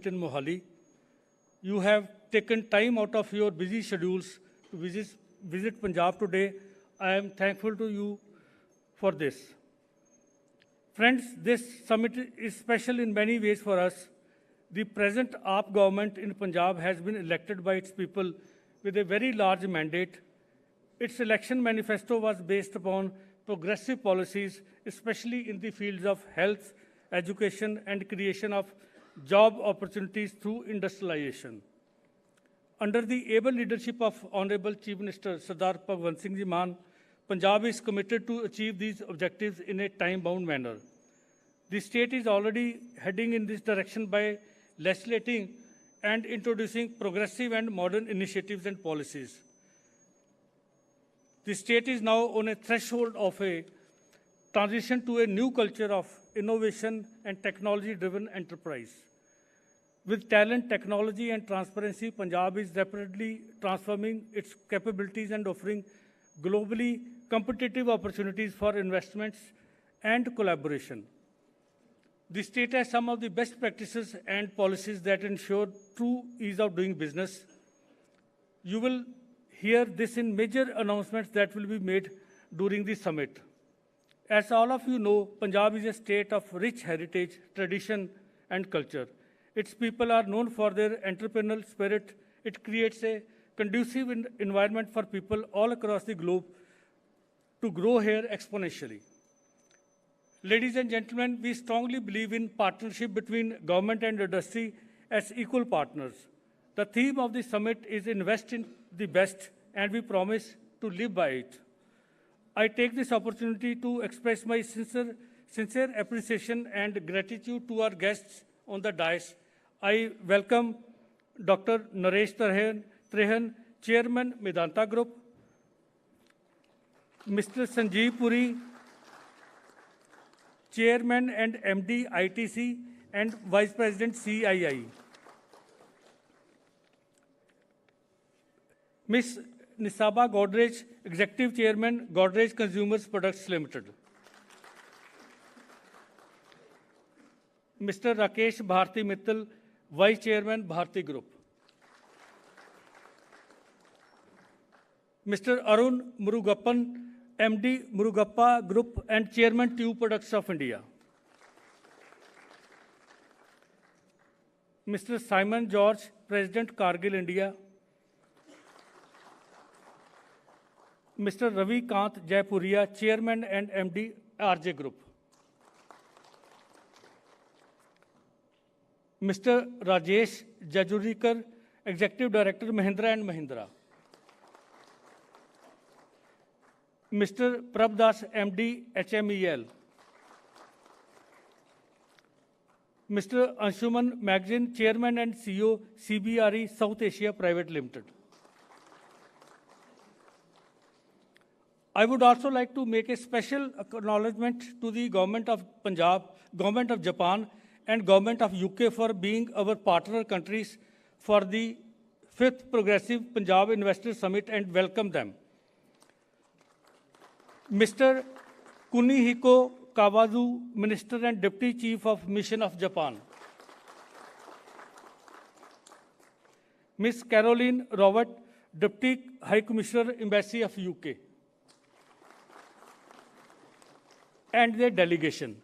in Mohali. You have taken time out of your busy schedules to visit Punjab today. I am thankful to you for this. Friends, this summit is special in many ways for us. The present AAP government in Punjab has been elected by its people with a very large mandate. Its election manifesto was based upon progressive policies, especially in the fields of health, education, and creation of job opportunities through industrialization. Under the able leadership of Honorable Chief Minister Sardar Bhagwant Singh Ji Maan, Punjab is committed to achieve these objectives in a time-bound manner. The state is already heading in this direction by legislating and introducing progressive and modern initiatives and policies. The state is now on a threshold of a transition to a new culture of innovation and technology-driven enterprise. With talent, technology, and transparency, Punjab is rapidly transforming its capabilities and offering globally competitive opportunities for investments and collaboration. The state has some of the best practices and policies that ensure true ease of doing business. You will hear this in major announcements that will be made during the summit. As all of you know, Punjab is a state of rich heritage, tradition, and culture. Its people are known for their entrepreneurial spirit. It creates a conducive environment for people all across the globe to grow here exponentially. Ladies and gentlemen, we strongly believe in partnership between government and industry as equal partners. The theme of the summit is Invest in the Best, and we promise to live by it. I take this opportunity to express my sincere appreciation and gratitude to our guests on the dais. I welcome Dr. Naresh Trehan, Chairman, Medanta Group, Mr. Sanjeev Puri, Chairman and MD ITC and Vice President CII. Ms. Nisaba Godrej, Executive Chairman, Godrej Consumer Products Limited. Mr. Rakesh Bharti Mittal, Vice Chairman, Bharti Group. Mr. Arun Murugappan, MD Murugappa Group and Chairman, Tube Products of India. Mr. Simon George, President, Cargill India. Mr. Ravi Kant Jaipuria, Chairman and MD, RJ Group. Mr. Rajesh Jajurikar, Executive Director, Mahindra and Mahindra. Mr. Prabdas, MD, HMEL. Mr. Anshuman Magazine, Chairman and CEO, CBRE South Asia Private Limited. I would also like to make a special acknowledgement to the Government of Punjab, Government of Japan, and Government of UK for being our partner countries for the 5th Progressive Punjab Investor Summit and welcome them. Mr. Kunihiko Kawazu, Minister and Deputy Chief of Mission of Japan. Ms. Caroline Robert, Deputy High Commissioner, Embassy of UK. And their delegation.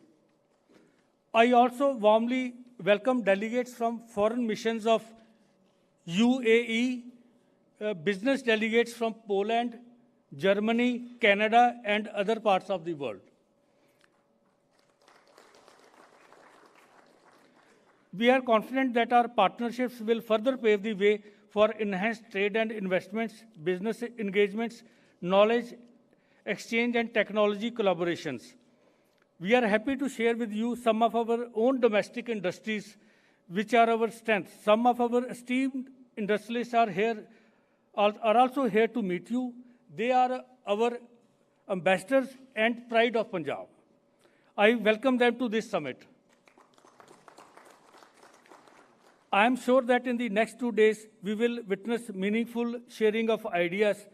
I also warmly welcome delegates from foreign missions of UAE, business delegates from Poland, Germany, Canada, and other parts of the world. We are confident that our partnerships will further pave the way for enhanced trade and investments, business engagements, knowledge exchange, and technology collaborations. We are happy to share with you some of our own domestic industries, which are our strengths. Some of our esteemed industrialists are also here to meet you. They are our ambassadors and pride of Punjab. I welcome them to this summit. I am sure that in the next 2 days, we will witness meaningful sharing of ideas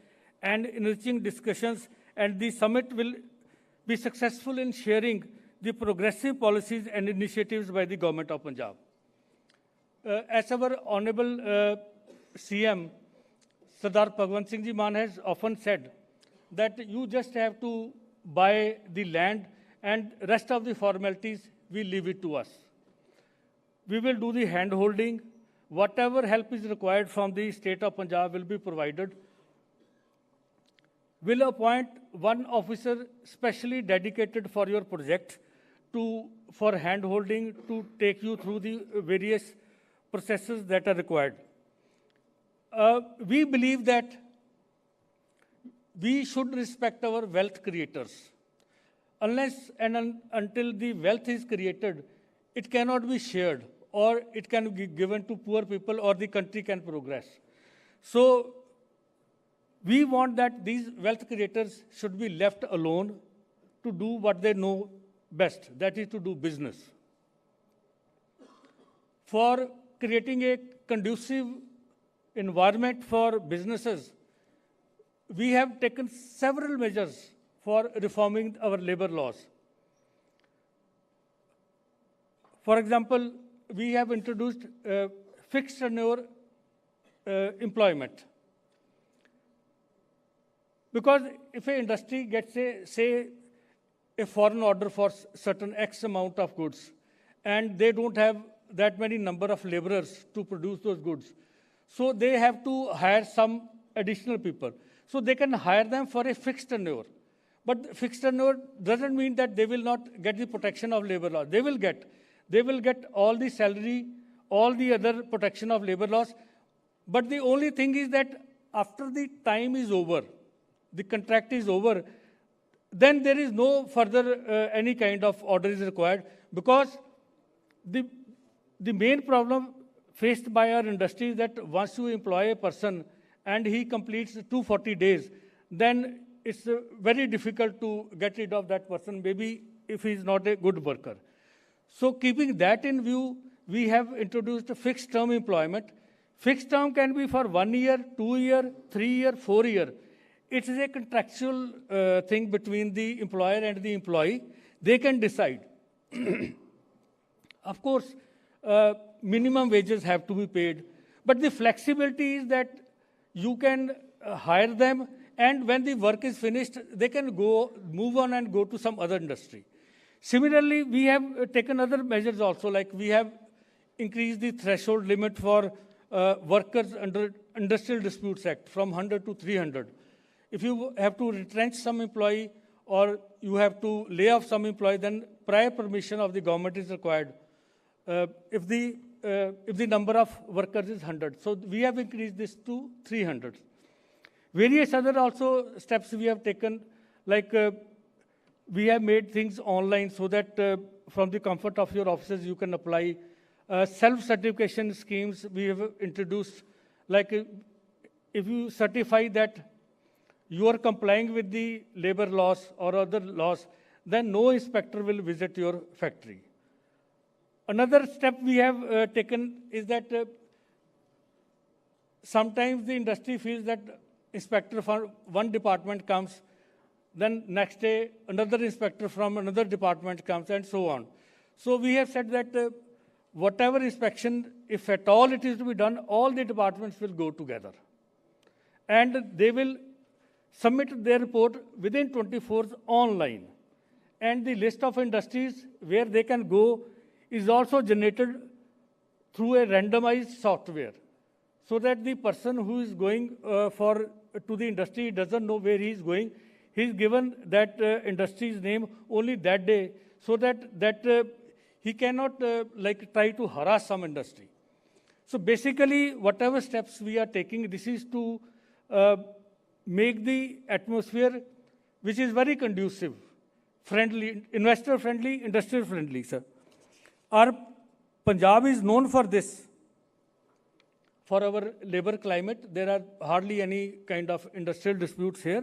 and enriching discussions, and the summit will be successful in sharing the progressive policies and initiatives by the Government of Punjab. as our Honorable CM, Sardar Bhagwant Singh Ji Maan has often said that you just have to buy the land and rest of the formalities, we leave it to us. We will do the hand holding. Whatever help is required from the state of Punjab will be provided. We'll appoint one officer specially dedicated for your project for hand holding to take you through the various processes that are required. We believe that we should respect our wealth creators. Unless and until the wealth is created, it cannot be shared, or it can be given to poor people, or the country can progress. So we want that these wealth creators should be left alone to do what they know best, that is to do business. For creating a conducive environment for businesses, we have taken several measures for reforming our labor laws. For example, we have introduced fixed tenure employment. Because if an industry gets, say, a foreign order for certain X amount of goods, and they don't have that many number of laborers to produce those goods, so they have to hire some additional people. So they can hire them for a fixed tenure. But fixed tenure doesn't mean that they will not get the protection of labor laws. They will get all the salary, all the other protection of labor laws. But the only thing is that after the time is over, the contract is over, then there is no further any kind of order is required, because the main problem faced by our industry is that once you employ a person and he completes 240 days, then it's very difficult to get rid of that person, maybe if he is not a good worker. So keeping that in view, we have introduced a fixed term employment. Fixed term can be for 1 year, 2 year, 3 year, 4 year. It is a contractual thing between the employer and the employee. They can decide. Of course, minimum wages have to be paid. But the flexibility is that you can hire them, and when the work is finished, they can move on and go to some other industry. Similarly, we have taken other measures also, like we have increased the threshold limit for workers under Industrial Disputes Act from 100 to 300. If you have to retrench some employee or you have to lay off some employee, then prior permission of the government is required if the number of workers is 100. So we have increased this to 300. Various other also steps we have taken, like we have made things online so that from the comfort of your offices you can apply. Self-certification schemes we have introduced, like if you certify that you are complying with the labor laws or other laws, then no inspector will visit your factory. Another step we have taken is that sometimes the industry feels that inspector from one department comes, then next day another inspector from another department comes, and so on. So we have said that whatever inspection, if at all it is to be done, all the departments will go together. And they will submit their report within 24 hours online. And the list of industries where they can go is also generated through a randomized software, so that the person who is going to the industry doesn't know where he is going. He is given that industry's name only that day, so that he cannot try to harass some industry. So basically, whatever steps we are taking, this is to make the atmosphere, which is very conducive, friendly, investor-friendly, industrial-friendly, sir. Our Punjab is known for this, for our labor climate. There are hardly any kind of industrial disputes here.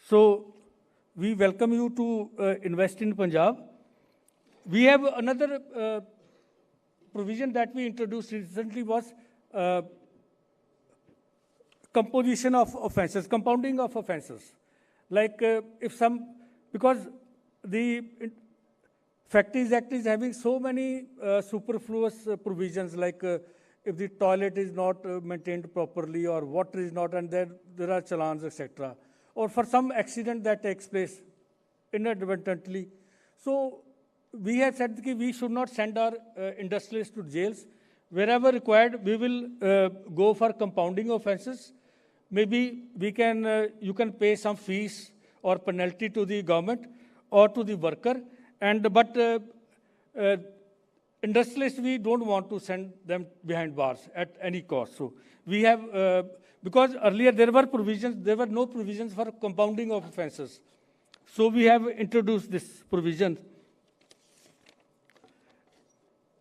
So we welcome you to invest in Punjab. We have another provision that we introduced recently was composition of offenses, compounding of offenses. Like because the Factories Act is having so many superfluous provisions, like if the toilet is not maintained properly or water is not, and there are challans, etc. Or for some accident that takes place inadvertently. So we have said that we should not send our industrialists to jails. Wherever required, we will go for compounding offenses. Maybe we can, you can pay some fees or penalty to the government or to the worker. But industrialists, we don't want to send them behind bars at any cost. So we have, because earlier there were no provisions for compounding of offenses. So we have introduced this provision.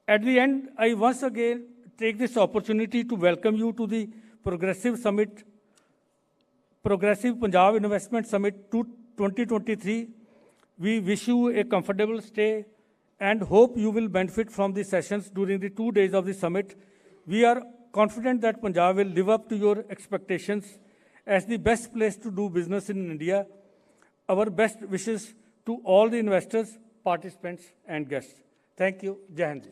At the end, I once again take this opportunity to welcome you to the Progressive Punjab Investment Summit 2023. We wish you a comfortable stay and hope you will benefit from the sessions during the 2 days of the summit. We are confident that Punjab will live up to your expectations as the best place to do business in India. Our best wishes to all the investors, participants, and guests. Thank you. Jai Hind.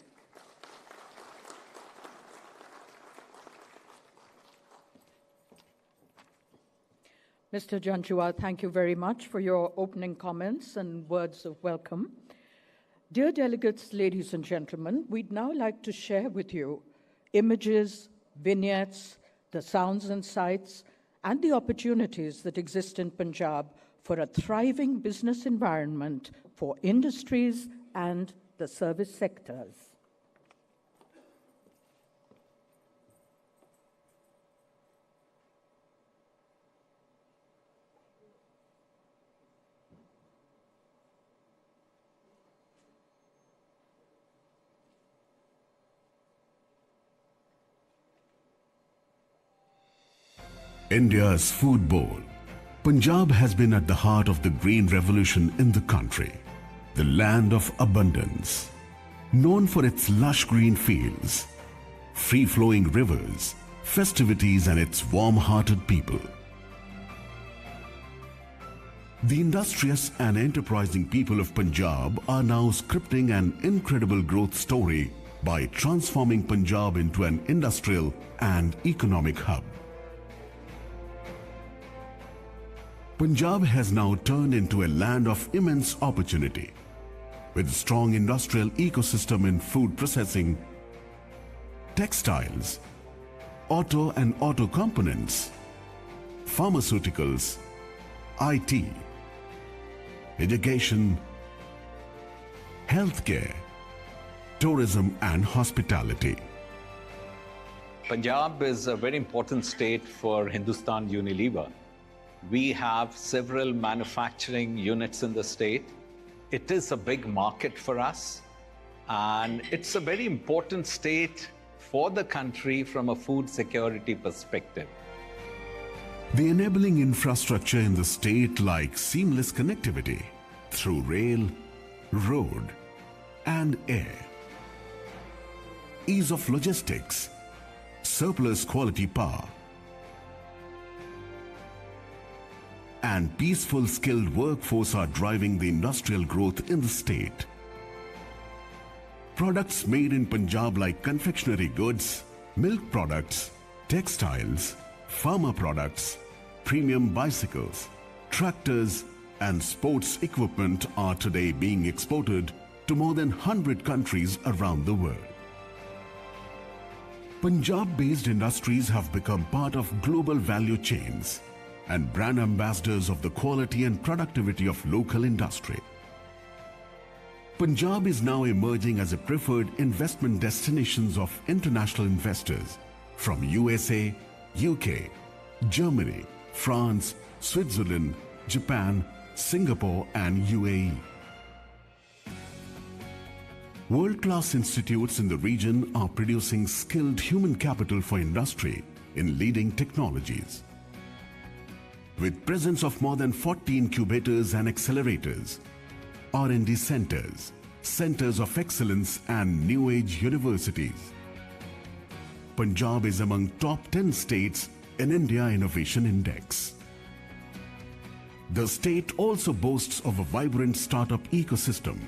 Mr. Janjua, thank you very much for your opening comments and words of welcome. Dear delegates, ladies and gentlemen, we'd now like to share with you images, vignettes, the sounds and sights, and the opportunities that exist in Punjab for a thriving business environment for industries and the service sectors. India's food bowl. Punjab has been at the heart of the green revolution in the country, the land of abundance. Known for its lush green fields, free-flowing rivers, festivities and its warm-hearted people. The industrious and enterprising people of Punjab are now scripting an incredible growth story by transforming Punjab into an industrial and economic hub. Punjab has now turned into a land of immense opportunity, with a strong industrial ecosystem in food processing, textiles, auto and auto components, pharmaceuticals, IT, education, healthcare, tourism and hospitality. Punjab is a very important state for Hindustan Unilever. We have several manufacturing units in the state. It is a big market for us, and it's a very important state for the country from a food security perspective. The enabling infrastructure in the state, like seamless connectivity through rail, road, and air, ease of logistics, surplus quality power, and peaceful skilled workforce are driving the industrial growth in the state. Products made in Punjab like confectionery goods, milk products, textiles, pharma products, premium bicycles, tractors, and sports equipment are today being exported to more than 100 countries around the world. Punjab-based industries have become part of global value chains and brand ambassadors of the quality and productivity of local industry. Punjab is now emerging as a preferred investment destinations of international investors from USA, UK, Germany, France, Switzerland, Japan, Singapore and UAE. World-class institutes in the region are producing skilled human capital for industry in leading technologies. With presence of more than 40 incubators and accelerators, R&D centers, centers of excellence and new age universities, Punjab is among top 10 states in India Innovation Index. The state also boasts of a vibrant startup ecosystem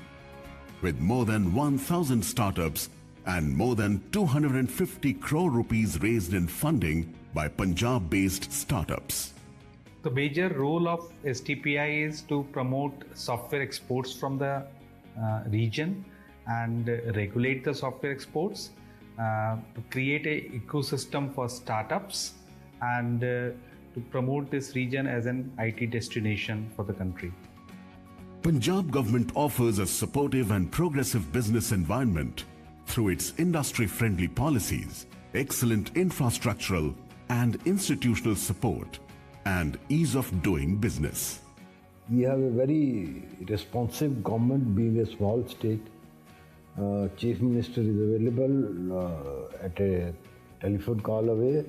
with more than 1,000 startups and more than 250 crore rupees raised in funding by Punjab-based startups. The major role of STPI is to promote software exports from the region and regulate the software exports, to create an ecosystem for startups, and to promote this region as an IT destination for the country. Punjab government offers a supportive and progressive business environment through its industry-friendly policies, excellent infrastructural and institutional support, and ease of doing business. We have a very responsive government, being a small state. Chief Minister is available at a telephone call away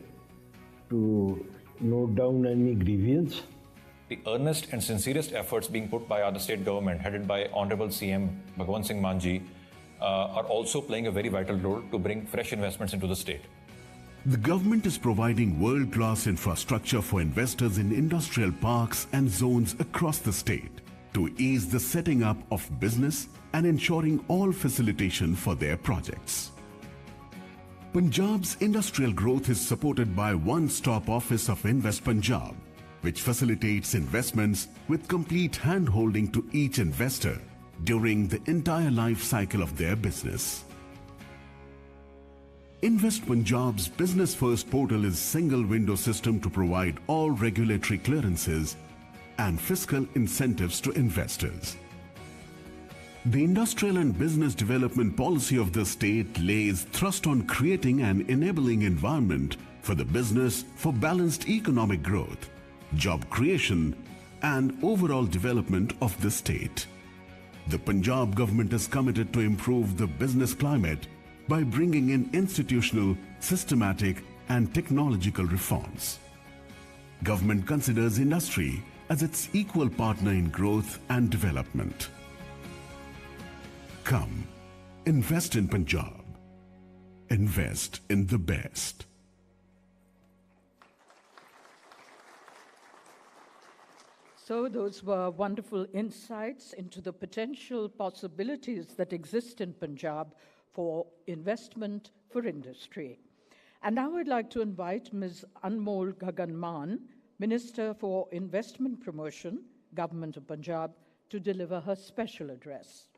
to note down any grievance. The earnest and sincerest efforts being put by the state government, headed by Honorable CM Bhagwant Singh Manji, are also playing a very vital role to bring fresh investments into the state. The government is providing world-class infrastructure for investors in industrial parks and zones across the state to ease the setting up of business and ensuring all facilitation for their projects. Punjab's industrial growth is supported by one-stop office of Invest Punjab, which facilitates investments with complete hand-holding to each investor during the entire life cycle of their business. Invest Punjab's Business First portal is single window system to provide all regulatory clearances and fiscal incentives to investors. The industrial and business development policy of the state lays thrust on creating an enabling environment for the business for balanced economic growth, job creation, and overall development of the state. The Punjab government is committed to improve the business climate by bringing in institutional, systematic, and technological reforms. Government considers industry as its equal partner in growth and development. Come, invest in Punjab. Invest in the best. So those were wonderful insights into the potential possibilities that exist in Punjab for investment for industry. And now I'd like to invite Ms. Anmol Gagan Maan, Minister for Investment Promotion, Government of Punjab, to deliver her special address.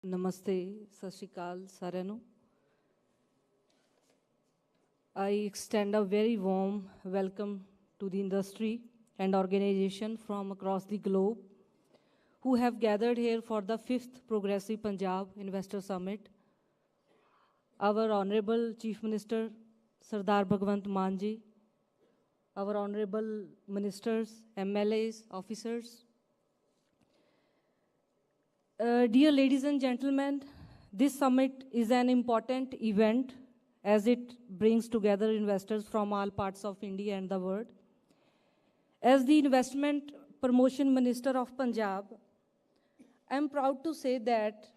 Namaste, Sat Shri Akal, ਸਾਰਿਆਂ ਨੂੰ. I extend a very warm welcome to the industry and organization from across the globe who have gathered here for the 5th Progressive Punjab Investor Summit. Our Honorable Chief Minister, Sardar Bhagwant Manji, our Honorable Ministers, MLAs, officers. Dear ladies and gentlemen, this summit is an important event as it brings together investors from all parts of India and the world. As the Investment Promotion Minister of Punjab, I am proud to say that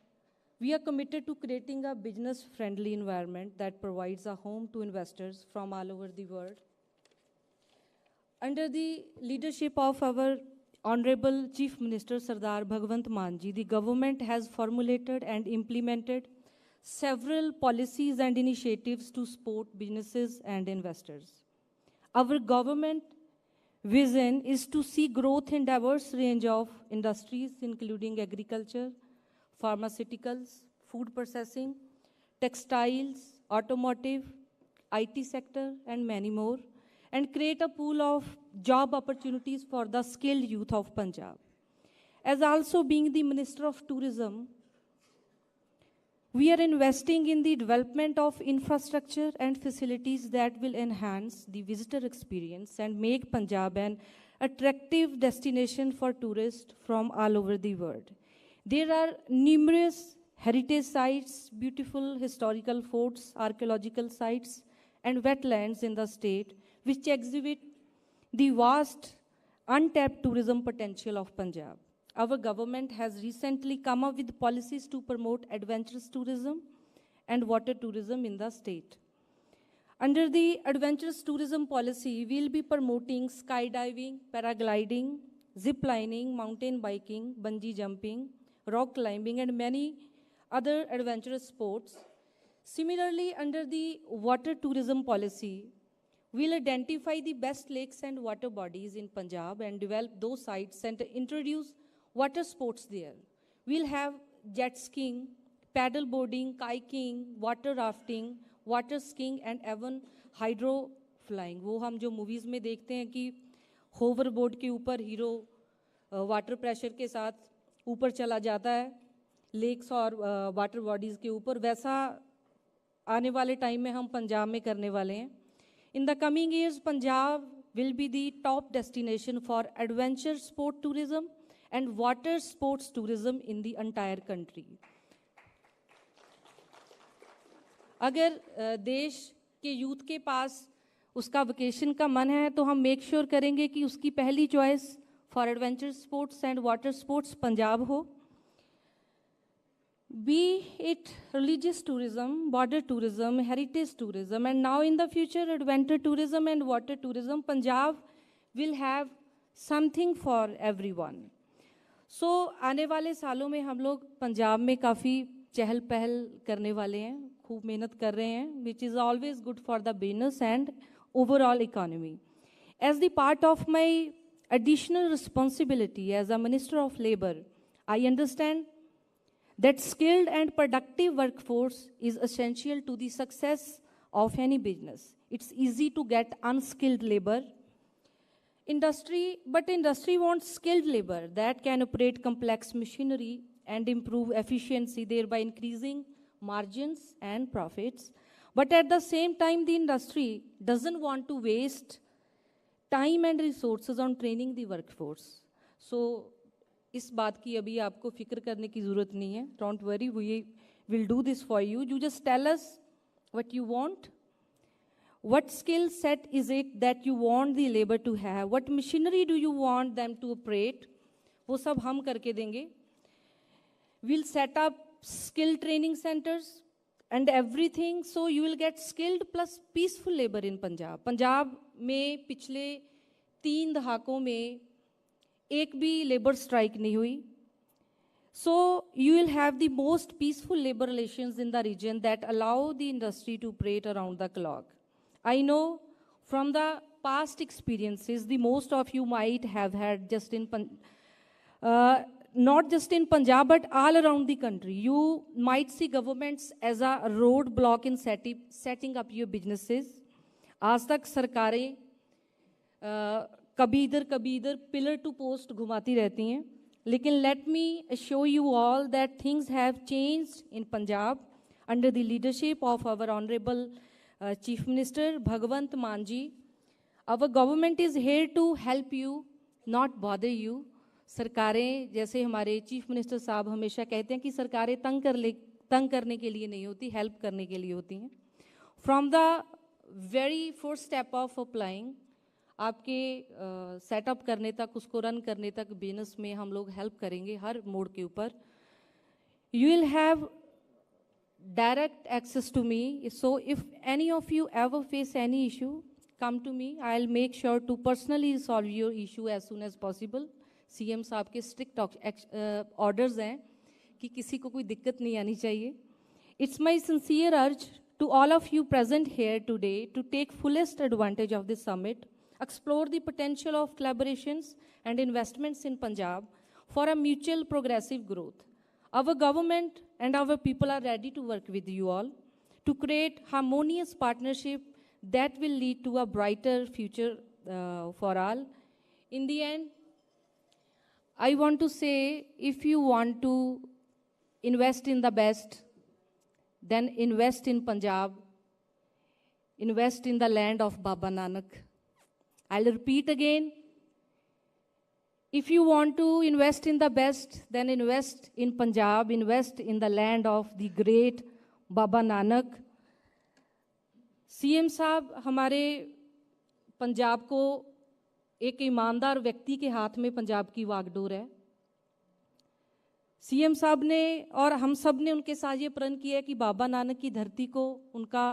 we are committed to creating a business-friendly environment that provides a home to investors from all over the world. Under the leadership of our Honorable Chief Minister Sardar Bhagwant Manji, the government has formulated and implemented several policies and initiatives to support businesses and investors. Our government vision is to see growth in diverse range of industries, including agriculture, pharmaceuticals, food processing, textiles, automotive, IT sector, and many more, and create a pool of job opportunities for the skilled youth of Punjab. As also being the Minister of Tourism, we are investing in the development of infrastructure and facilities that will enhance the visitor experience and make Punjab an attractive destination for tourists from all over the world. There are numerous heritage sites, beautiful historical forts, archaeological sites, and wetlands in the state, which exhibit the vast untapped tourism potential of Punjab. Our government has recently come up with policies to promote adventurous tourism and water tourism in the state. Under the adventurous tourism policy, we'll be promoting skydiving, paragliding, zip lining, mountain biking, bungee jumping, rock climbing, and many other adventurous sports. Similarly, under the water tourism policy, we'll identify the best lakes and water bodies in Punjab and develop those sites and introduce water sports there. We'll have jet skiing, paddle boarding, kayaking, water rafting, water skiing and even hydro flying. वो हम जो movies में देखते हैं कि hover board के ऊपर hero water pressure के साथ ऊपर चला जाता है लेक्स और वाटर बॉडीज़ के ऊपर, वैसा आने वाले टाइम में हम पंजाब में करने वाले हैं. In the coming years Punjab will be the top destination for adventure sport tourism and water sports tourism in the entire country. अगर देश के यूथ के पास उसका वेकेशन का मन है तो हम मेक श्योर करेंगे कि उसकी पहली choice for adventure sports and water sports Punjab हो. Be it religious tourism, border tourism, heritage tourism, and now in the future adventure tourism and water tourism, Punjab will have something for everyone. So आने वाले सालों में हम लोग पंजाब में काफ़ी चहल पहल करने वाले हैं, खूब मेहनत कर रहे हैं, which is always good for the business and overall economy. As the part of my additional responsibility as a Minister of Labour, I understand that skilled and productive workforce is essential to the success of any business. It's easy to get unskilled labor. But industry wants skilled labor that can operate complex machinery and improve efficiency, thereby increasing margins and profits. But at the same time, the industry doesn't want to waste time and resources on training the workforce. So, इस बात की अभी आपको फिक्र करने की ज़रूरत नहीं है. Don't worry, we will do this for you. You just tell us what you want. What skill set is it that you want the labor to have? What machinery do you want them to operate? वो सब हम करके देंगे. We'll set up skill training centers and everything, so you will get skilled plus peaceful labor in Punjab. Punjab में पिछले 3 दहाकों में एक भी लेबर स्ट्राइक नहीं हुई. So you will have the most peaceful labor relations in the region that allow the industry to operate around the clock. I know from the past experiences, the most of you might have had just in not just in Punjab, but all around the country. You might see governments as a roadblock in setting up your businesses. आज तक सरकारें कभी इधर pillar to post घुमाती रहती हैं. लेकिन let me assure you all that things have changed in Punjab under the leadership of our Honorable Chief Minister Bhagwant Mann ji. Our government is here to help you, not bother you. सरकारें, जैसे हमारे chief minister साहब हमेशा कहते हैं कि सरकारें तंग करने के लिए नहीं होती, हेल्प करने के लिए होती हैं. From the very first step of applying, आपके सेटअप करने तक, उसको रन करने तक बिजनेस में हम लोग हेल्प करेंगे हर मोड के ऊपर. You will have direct access to me. So if any of you ever face any issue, come to me. I will make sure to personally solve your issue as soon as possible. CM साहब के strict orders हैं कि किसी को कोई दिक्कत नहीं आनी चाहिए. It's my sincere urge to all of you present here today to take fullest advantage of this summit, explore the potential of collaborations and investments in Punjab for a mutual progressive growth. Our government and our people are ready to work with you all to create harmonious partnership that will lead to a brighter future for all. In the end, I want to say, if you want to invest in the best, then invest in Punjab, invest in the land of Baba Nanak. I'll repeat again, if you want to invest in the best, then invest in Punjab, invest in the land of the great Baba Nanak. CM साहब हमारे पंजाब को एक ईमानदार व्यक्ति के हाथ में पंजाब की वागडोर है. सीएम साहब ने और हम सब ने उनके साथ ये प्रण किया है कि बाबा नानक की धरती को उनका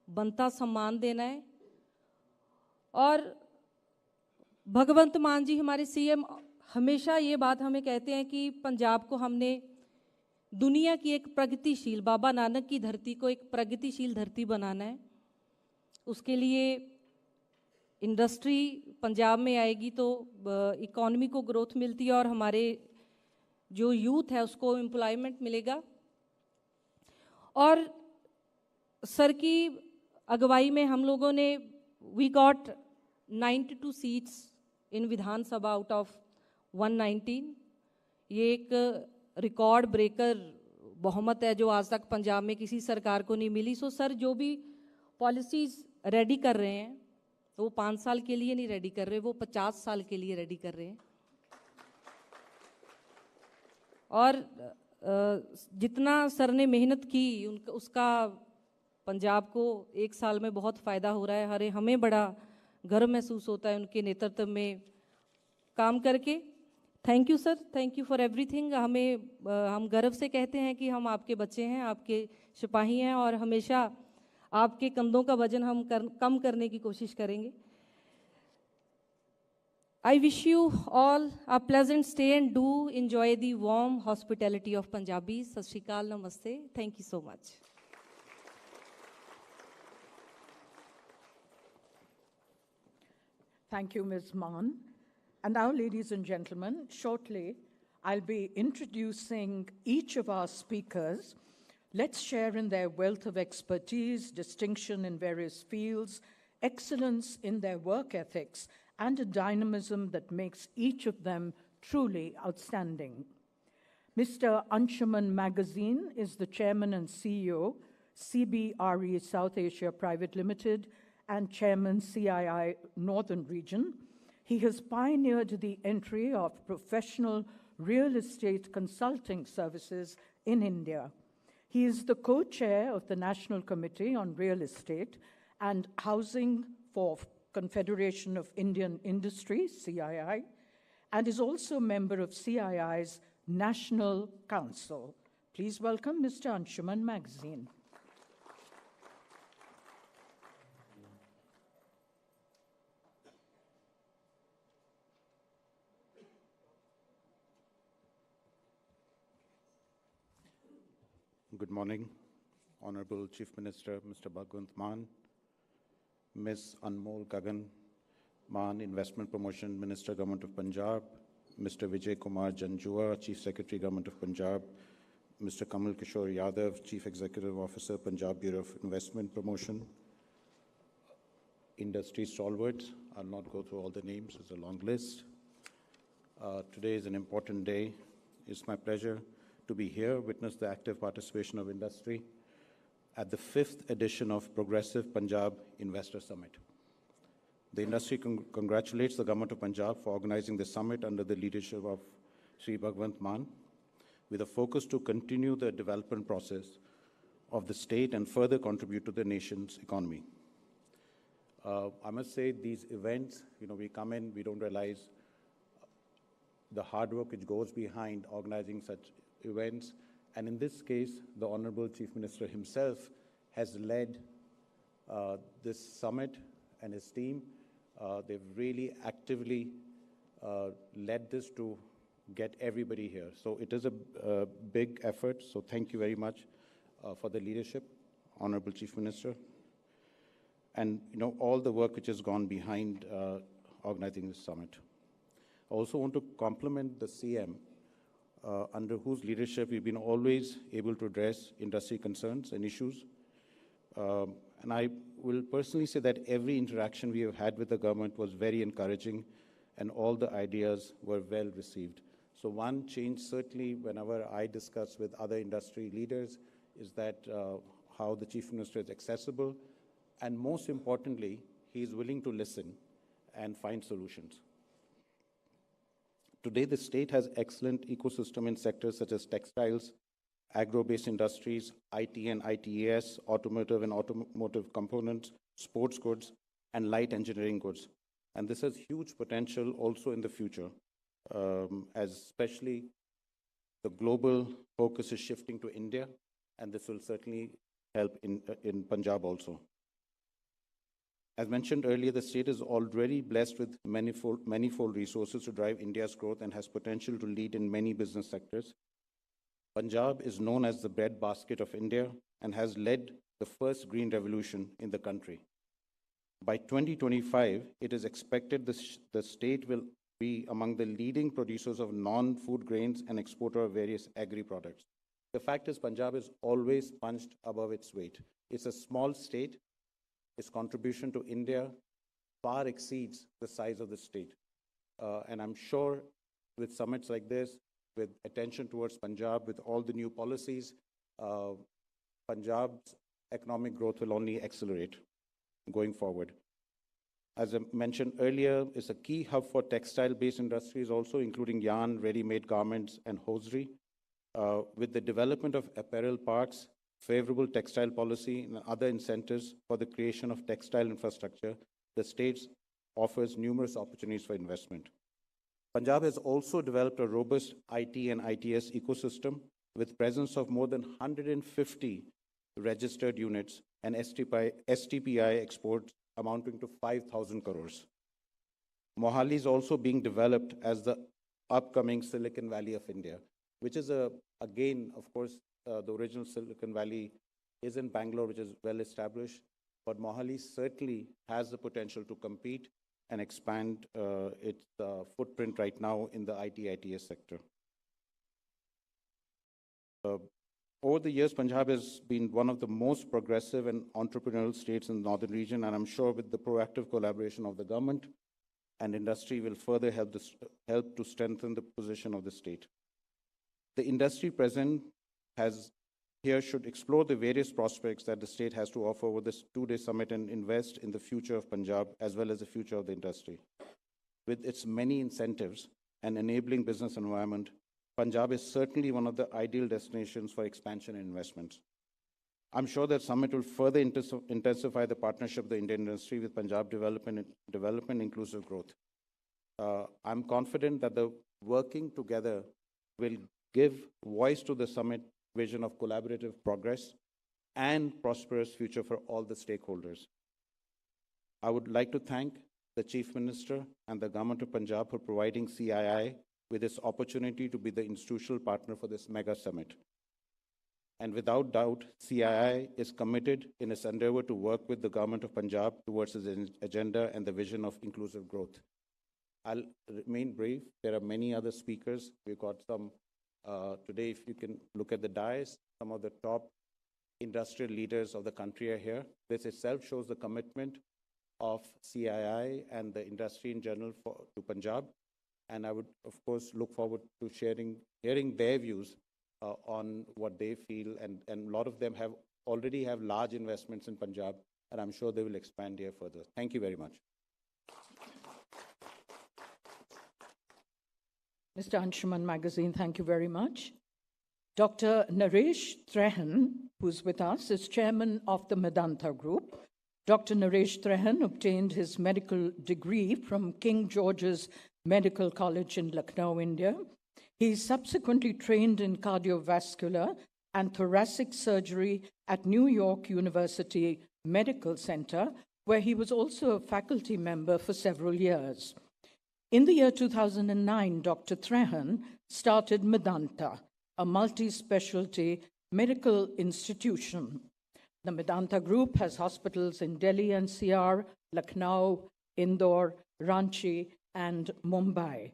बनता सम्मान देना है। और भगवंत मान जी हमारे सीएम हमेशा ये बात हमें कहते हैं कि पंजाब को हमने दुनिया की एक प्रगतिशील, बाबा नानक की धरती को एक प्रगतिशील धरती बनाना है। उसके लिए इंडस्ट्री पंजाब में आएगी तो इकॉनमी को ग्रोथ मिलती है और हमारे जो यूथ है उसको एम्प्लॉयमेंट मिलेगा। और सर की अगुवाई में हम लोगों ने we got 92 seats in Vidhan Sabha out of 119। ये एक रिकॉर्ड ब्रेकर बहुमत है जो आज तक पंजाब में किसी सरकार को नहीं मिली। सो सर जो भी पॉलिसीज़ रेडी कर रहे हैं वो 5 साल के लिए नहीं रेडी कर रहे, वो 50 साल के लिए रेडी कर रहे हैं। और जितना सर ने मेहनत की उसका पंजाब को 1 साल में बहुत फ़ायदा हो रहा है। हमें बड़ा गर्व महसूस होता है उनके नेतृत्व में काम करके। Thank you sir, thank you for everything. हम गर्व से कहते हैं कि हम आपके बच्चे हैं, आपके सिपाही हैं और हमेशा आपके कंधों का वजन हम कम करने की कोशिश करेंगे। I wish you all a pleasant stay and do enjoy the warm hospitality of Punjabis. Sat Shri Akal, Namaste. Thank you so much. Thank you, Ms. Maan. And now, ladies and gentlemen, shortly I'll be introducing each of our speakers. Let's share in their wealth of expertise, distinction in various fields, excellence in their work ethics, and a dynamism that makes each of them truly outstanding. Mr. Anshuman Magazine is the chairman and CEO, CBRE South Asia Private Limited, and chairman CII Northern Region. He has pioneered the entry of professional real estate consulting services in India. He is the co-chair of the National Committee on Real Estate and Housing for Confederation of Indian Industry, CII, and is also a member of CII's National Council. Please welcome Mr. Anshuman Magazine. Good morning, Honorable Chief Minister, Mr. Bhagwant Maan, Ms. Anmol Gagan Maan, Investment Promotion Minister, Government of Punjab, Mr. Vijay Kumar Janjua, Chief Secretary, Government of Punjab, Mr. Kamal Kishore Yadav, Chief Executive Officer, Punjab Bureau of Investment Promotion, industry stalwarts. I'll not go through all the names, it's a long list. Today is an important day. It's my pleasure to be here, witness the active participation of industry at the 5th edition of Progressive Punjab Investor Summit. The industry congratulates the Government of Punjab for organizing the summit under the leadership of Sri Bhagwant Maan, with a focus to continue the development process of the state and further contribute to the nation's economy. I must say these events, we come in, we don't realize the hard work which goes behind organizing such events. And in this case, the Honorable Chief Minister himself has led this summit and his team. They've really actively led this to get everybody here. So it is a big effort. So thank you very much for the leadership, Honorable Chief Minister, and all the work which has gone behind organizing this summit. I also want to compliment the CM, under whose leadership we've been always able to address industry concerns and issues. And I will personally say that every interaction we have had with the government was very encouraging and all the ideas were well received. So one change certainly whenever I discuss with other industry leaders is that how the Chief Minister is accessible, and most importantly, he is willing to listen and find solutions. Today, the state has excellent ecosystem in sectors such as textiles, agro-based industries, IT and ITES, automotive and automotive components, sports goods, and light engineering goods. And this has huge potential also in the future, as especially The global focus is shifting to India, and this will certainly help in Punjab also. As mentioned earlier, the state is already blessed with manifold resources to drive India's growth and has potential to lead in many business sectors. Punjab is known as the breadbasket of India and has led the first green revolution in the country. By 2025, it is expected the state will be among the leading producers of non-food grains and exporter of various agri-products. The fact is, Punjab is always punched above its weight. It's a small state. Its contribution to India far exceeds the size of the state. And I'm sure with summits like this, with attention towards Punjab, with all the new policies, Punjab's economic growth will only accelerate going forward. As I mentioned earlier, it's a key hub for textile-based industries also, including yarn, ready-made garments, and hosiery. With the development of apparel parks, favorable textile policy, and other incentives for the creation of textile infrastructure, the state offers numerous opportunities for investment. Punjab has also developed a robust IT and ITS ecosystem with presence of more than 150 registered units and STPI exports amounting to 5,000 crores. Mohali is also being developed as the upcoming Silicon Valley of India, which is again, of course, the original Silicon Valley is in Bangalore, which is well established, but Mohali certainly has the potential to compete and expand its footprint right now in the IT-ITS sector. Over the years, Punjab has been one of the most progressive and entrepreneurial states in the northern region, and I'm sure with the proactive collaboration of the government and industry will further help to strengthen the position of the state. The industry present here should explore the various prospects that the state has to offer over this two-day summit and invest in the future of Punjab as well as the future of the industry. With its many incentives and enabling business environment, Punjab is certainly one of the ideal destinations for expansion and investments. I'm sure that summit will further intensify the partnership of the Indian industry with Punjab development inclusive growth. I'm confident that the working together will give voice to the summit vision of collaborative progress and prosperous future for all the stakeholders. I would like to thank the Chief Minister and the Government of Punjab for providing CII with this opportunity to be the institutional partner for this mega summit. And without doubt, CII is committed in its endeavor to work with the Government of Punjab towards its agenda and the vision of inclusive growth. I'll remain brief. There are many other speakers. We've got some today, if you can look at the dais, some of the top industrial leaders of the country are here. This itself shows the commitment of CII and the industry in general to Punjab. And I would, of course, look forward to hearing their views on what they feel. And a lot of them already have large investments in Punjab, and I'm sure they will expand here further. Thank you very much. Mr. Anshuman Magazine, thank you very much. Dr. Naresh Trehan, who's with us, is chairman of the Medanta Group. Dr. Naresh Trehan obtained his medical degree from King George's Medical College in Lucknow, India. He subsequently trained in cardiovascular and thoracic surgery at New York University Medical Center, where he was also a faculty member for several years. In the year 2009, Dr. Trehan started Medanta, a multi-specialty medical institution. The Medanta Group has hospitals in Delhi NCR, Lucknow, Indore, Ranchi, and Mumbai.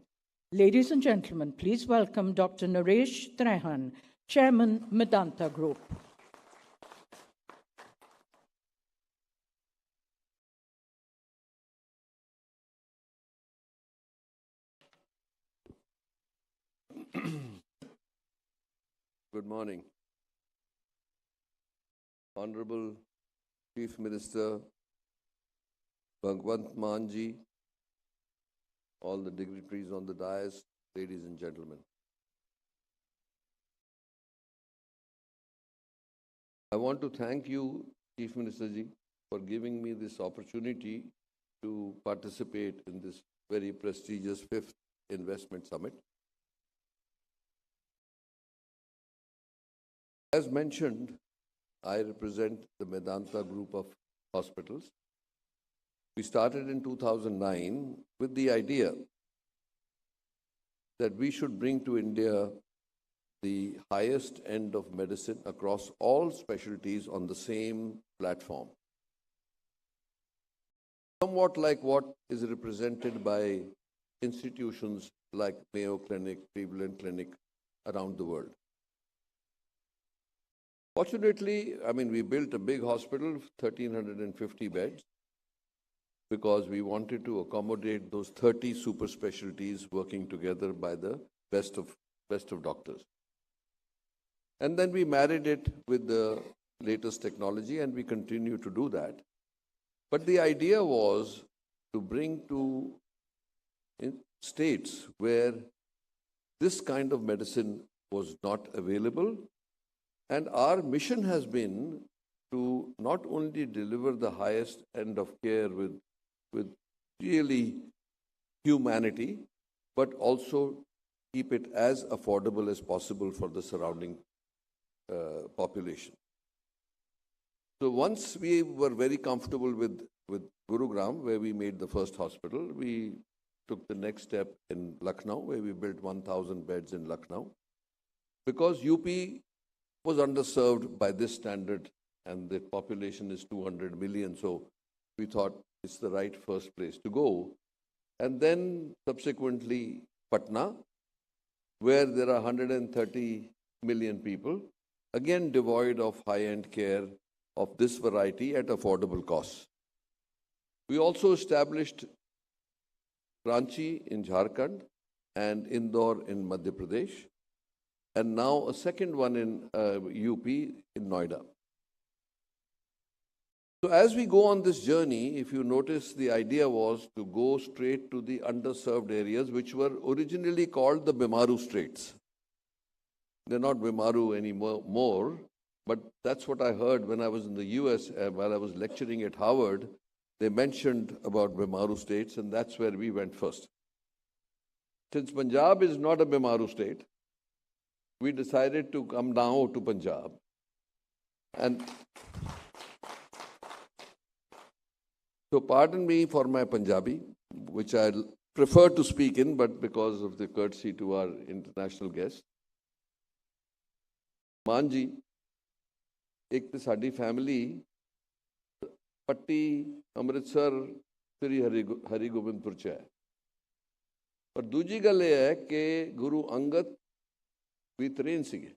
Ladies and gentlemen, please welcome Dr. Naresh Trehan, Chairman, Medanta Group. Good morning. Honorable Chief Minister Bhagwant Manji, all the dignitaries on the dais, ladies and gentlemen. I want to thank you, Chief Minister Ji, for giving me this opportunity to participate in this very prestigious 5th Investment Summit. As mentioned, I represent the Medanta group of hospitals. We started in 2009 with the idea that we should bring to India the highest end of medicine across all specialties on the same platform. Somewhat like what is represented by institutions like Mayo Clinic, Cleveland Clinic around the world. Fortunately, we built a big hospital, 1,350 beds, because we wanted to accommodate those 30 super specialties working together by the best of doctors. And then we married it with the latest technology, and we continue to do that. But the idea was to bring to states where this kind of medicine was not available. And our mission has been to not only deliver the highest end of care with really humanity, but also keep it as affordable as possible for the surrounding population. So once we were very comfortable with Gurugram, where we made the first hospital, we took the next step in Lucknow, where we built 1,000 beds in Lucknow, because UP was underserved by this standard, and the population is 200 million. So we thought it's the right first place to go. And then subsequently Patna, where there are 130 million people, again devoid of high-end care of this variety at affordable costs. We also established Ranchi in Jharkhand and Indore in Madhya Pradesh, and now a second one in UP in Noida. So as we go on this journey, if you notice, the idea was to go straight to the underserved areas, which were originally called the Bimaru Straits. They're not Bimaru anymore, but that's what I heard when I was in the US, while I was lecturing at Harvard. They mentioned about Bimaru States, and that's where we went first. Since Punjab is not a Bimaru state, we decided to come now to Punjab. And so pardon me for my Punjabi, which I prefer to speak in, but because of the courtesy to our international guests. Maan ji, ek te saadi family, Patti, Amritsar, Sri Hari Govindpur cha hai. Par dooji gal ye hai ke Guru Angad ਵੀ ਤਰੇਨ ਸੀਗੇ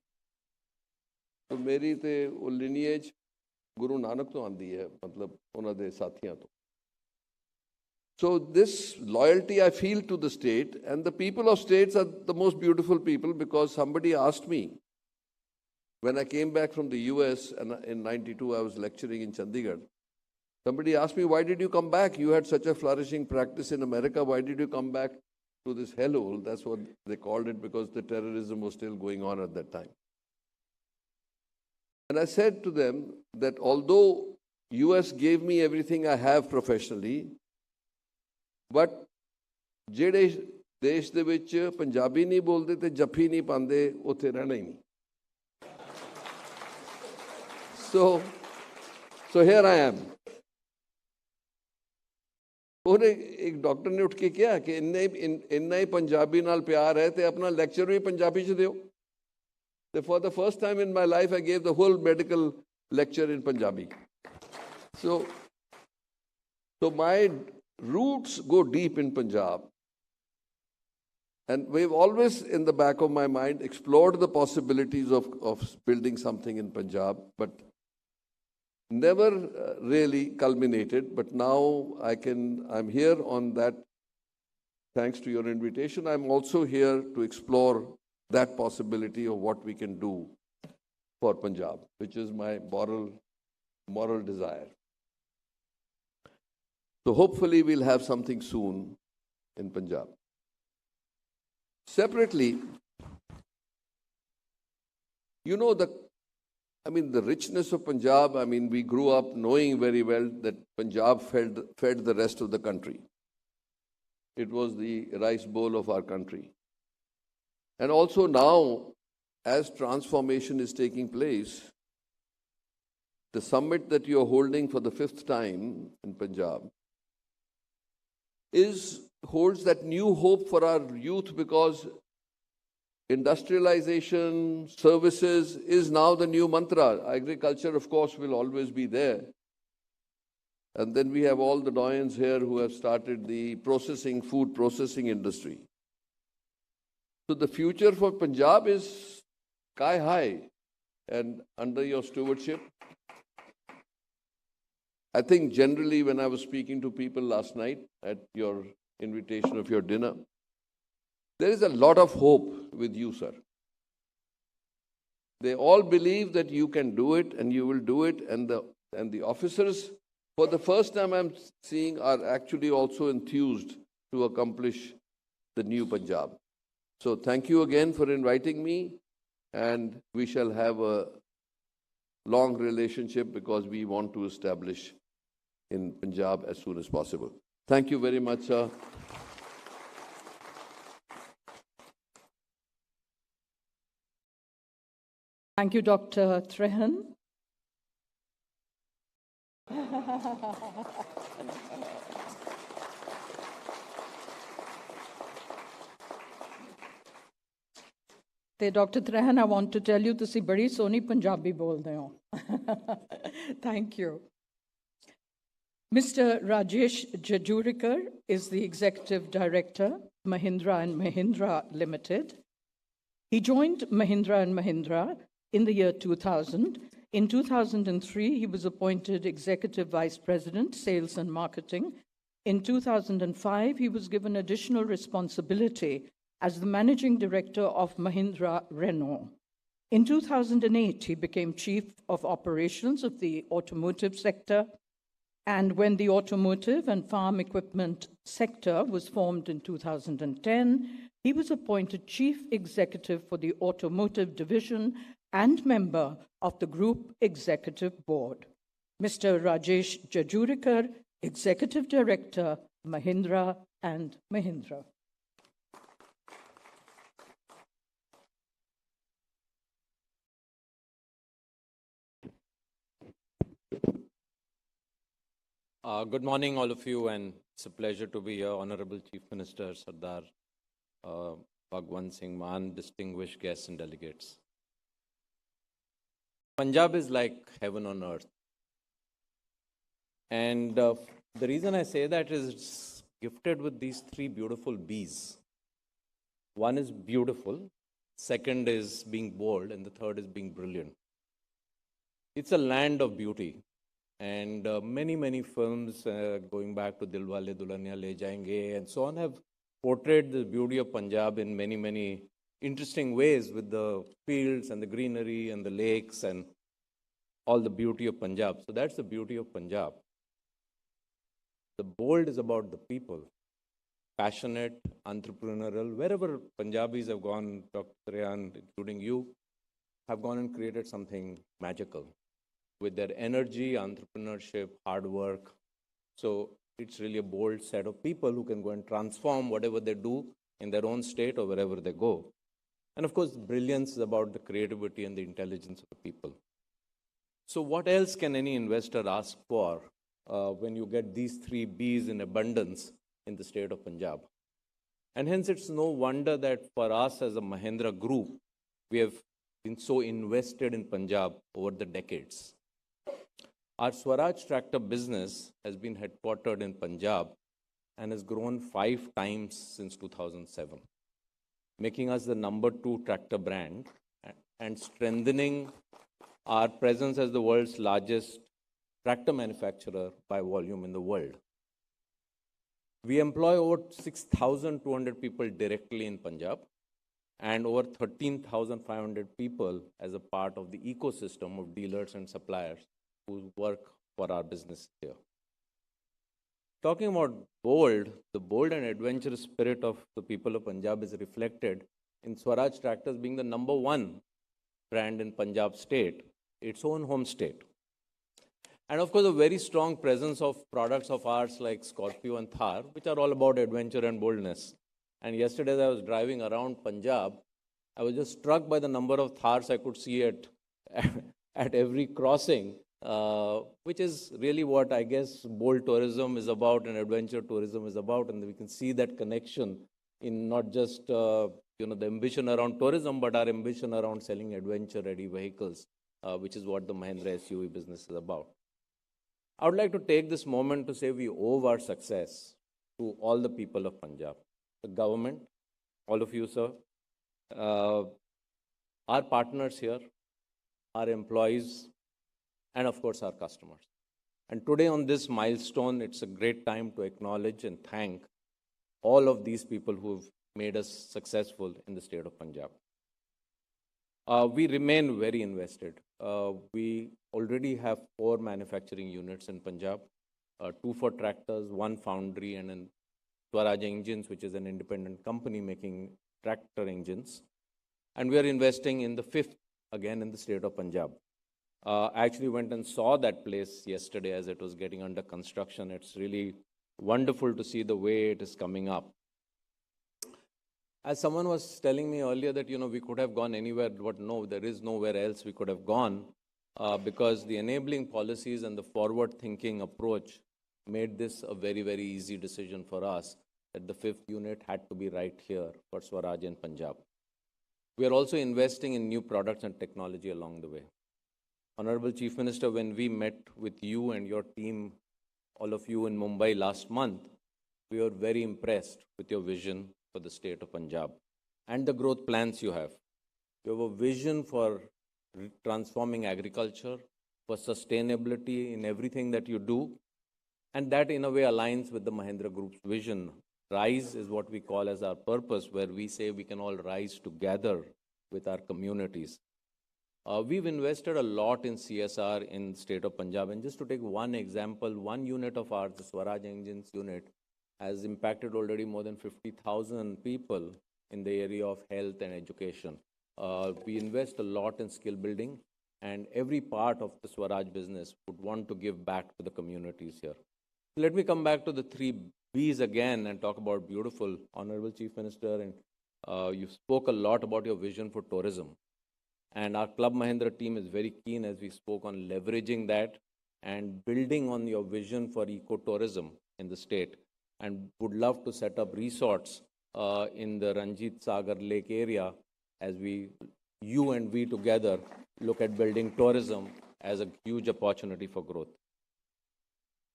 तो ਮੇਰੀ ਤੇ ਉਹ ਲਿਨੀਏਜ ਗੁਰੂ ਨਾਨਕ ਤੋਂ ਆਂਦੀ ਹੈ ਮਤਲਬ ਉਹਨਾਂ ਦੇ ਸਾਥੀਆਂ ਤੋਂ so this loyalty I feel to the state, and the people of states are the most beautiful people, because somebody asked me when I came back from the US, and in 92 I was lecturing in Chandigarh. Somebody asked me, why did you come back? You had such a flourishing practice in America. Why did you come back to this hellhole? That's what they called it, because the terrorism was still going on at that time. And I said to them that although US gave me everything I have professionally, but ਜਿਹੜੇ ਦੇਸ਼ ਦੇ ਵਿੱਚ ਪੰਜਾਬੀ ਨਹੀਂ ਬੋਲਦੇ ਤੇ ਜੱਫੀ ਨਹੀਂ ਪਾਉਂਦੇ ਉੱਥੇ ਰਹਿਣਾ ਹੀ ਨਹੀਂ. So here I am. ਉਹਨੇ ਇੱਕ ਡਾਕਟਰ ਨੇ ਉੱਠ ਕੇ ਕਿਹਾ ਕਿ ਇੰਨਾ ਹੀ ਪੰਜਾਬੀ ਨਾਲ ਪਿਆਰ ਹੈ ਤੇ ਆਪਣਾ ਲੈਕਚਰ ਵੀ ਪੰਜਾਬੀ 'ਚ ਦਿਓ. ਤੇ for the first time in my life I gave the whole medical lecture in Punjabi. So my roots go deep in Punjab. And we've always, in the back of my mind, explored the possibilities of building something in Punjab, but never really culminated. But now I'm here on that, thanks to your invitation. I'm also here to explore that possibility of what we can do for Punjab, which is my moral desire. So hopefully we'll have something soon in Punjab. Separately, the richness of Punjab, we grew up knowing very well that Punjab fed the rest of the country. It was the rice bowl of our country. And also now, as transformation is taking place, the summit that you're holding for the 5th time in Punjab holds that new hope for our youth, because industrialization, services is now the new mantra. Agriculture, of course, will always be there. And then we have all the doyens here who have started the food processing industry. So the future for Punjab is sky high. And under your stewardship, I think generally when I was speaking to people last night at your invitation of your dinner, there is a lot of hope with you, sir. They all believe that you can do it and you will do it, and the officers, for the first time I'm seeing, are actually also enthused to accomplish the new Punjab. So thank you again for inviting me, and we shall have a long relationship because we want to establish in Punjab as soon as possible. Thank you very much, sir. Thank you, Dr. Trehan. ਤੇ Dr. Trehan, I want to tell you, ਤੁਸੀਂ ਬੜੀ ਸੋਹਣੀ ਪੰਜਾਬੀ ਬੋਲਦੇ ਹੋ. Thank you. Mr. Rajesh Jajurikar is the Executive Director, Mahindra & Mahindra Limited. He joined Mahindra & Mahindra in the year 2000. In 2003, he was appointed Executive Vice President, Sales and Marketing. In 2005, he was given additional responsibility as the Managing Director of Mahindra Renault. In 2008, he became Chief of Operations of the automotive sector. And when the automotive and farm equipment sector was formed in 2010, he was appointed Chief Executive for the Automotive Division and member of the Group Executive Board. Mr. Rajesh Jajurikar, Executive Director, Mahindra & Mahindra. Good morning, all of you, and it's a pleasure to be here. Honorable Chief Minister Sardar Bhagwant Singh Maan, distinguished guests and delegates. Punjab is like heaven on earth. And the reason I say that is it's gifted with these three beautiful Bs. One is beautiful, second is being bold, and the third is being brilliant. It's a land of beauty. And many films going back to Dilwale Dulhania Le Jayenge and so on have portrayed the beauty of Punjab in many interesting ways, with the fields and the greenery and the lakes and all the beauty of Punjab. So that's the beauty of Punjab. The bold is about the people, passionate, entrepreneurial. Wherever Punjabis have gone, Dr. Trehan, including you, have gone and created something magical with their energy, entrepreneurship, hard work. So it's really a bold set of people who can go and transform whatever they do in their own state or wherever they go. And of course, brilliance is about the creativity and the intelligence of the people. So what else can any investor ask for when you get these three Bs in abundance in the state of Punjab? And hence, it's no wonder that for us as a Mahindra Group, we have been so invested in Punjab over the decades. Our Swaraj tractor business has been headquartered in Punjab and has grown 5 times since 2007, making us the #2 tractor brand and strengthening our presence as the world's largest tractor manufacturer by volume in the world. We employ over 6,200 people directly in Punjab and over 13,500 people as a part of the ecosystem of dealers and suppliers who work for our business here. Talking about bold, the bold and adventurous spirit of the people of Punjab is reflected in Swaraj Tractors being the #1 brand in Punjab state, its own home state. And of course, a very strong presence of products of ours like Scorpio and Thar, which are all about adventure and boldness. And yesterday, as I was driving around Punjab, I was just struck by the number of Thars I could see at, at every crossing, which is really what I guess bold tourism is about and adventure tourism is about. And we can see that connection in not just the ambition around tourism, but our ambition around selling adventure-ready vehicles, which is what the Mahindra SUV business is about. I would like to take this moment to say we owe our success to all the people of Punjab, the government, all of you, sir, our partners here, our employees, and of course our customers. And today on this milestone, it's a great time to acknowledge and thank all of these people who have made us successful in the state of Punjab. We remain very invested. We already have 4 manufacturing units in Punjab, 2 for tractors, 1 foundry, and then Swaraj Engines, which is an independent company making tractor engines. And we are investing in the 5th, again, in the state of Punjab. I actually went and saw that place yesterday as it was getting under construction. It's really wonderful to see the way it is coming up. As someone was telling me earlier that, we could have gone anywhere, but no, there is nowhere else we could have gone because the enabling policies and the forward-thinking approach made this a very, very easy decision for us that the 5th unit had to be right here for Swaraj in Punjab. We are also investing in new products and technology along the way. Honorable Chief Minister, when we met with you and your team, all of you in Mumbai last month, we were very impressed with your vision for the state of Punjab and the growth plans you have. You have a vision for transforming agriculture, for sustainability in everything that you do, and that in a way aligns with the Mahindra Group's vision. Rise is what we call as our purpose, where we say we can all rise together with our communities. We've invested a lot in CSR in the state of Punjab. And just to take one example, 1 unit of ours, the Swaraj Engines unit, has impacted already more than 50,000 people in the area of health and education. We invest a lot in skill building, and every part of the Swaraj business would want to give back to the communities here. Let me come back to the 3 B's again and talk about beautiful. Honorable Chief Minister, and you spoke a lot about your vision for tourism. And our Club Mahindra team is very keen, as we spoke, on leveraging that and building on your vision for ecotourism in the state, and would love to set up resorts in the Ranjit Sagar Lake area as you and we together look at building tourism as a huge opportunity for growth.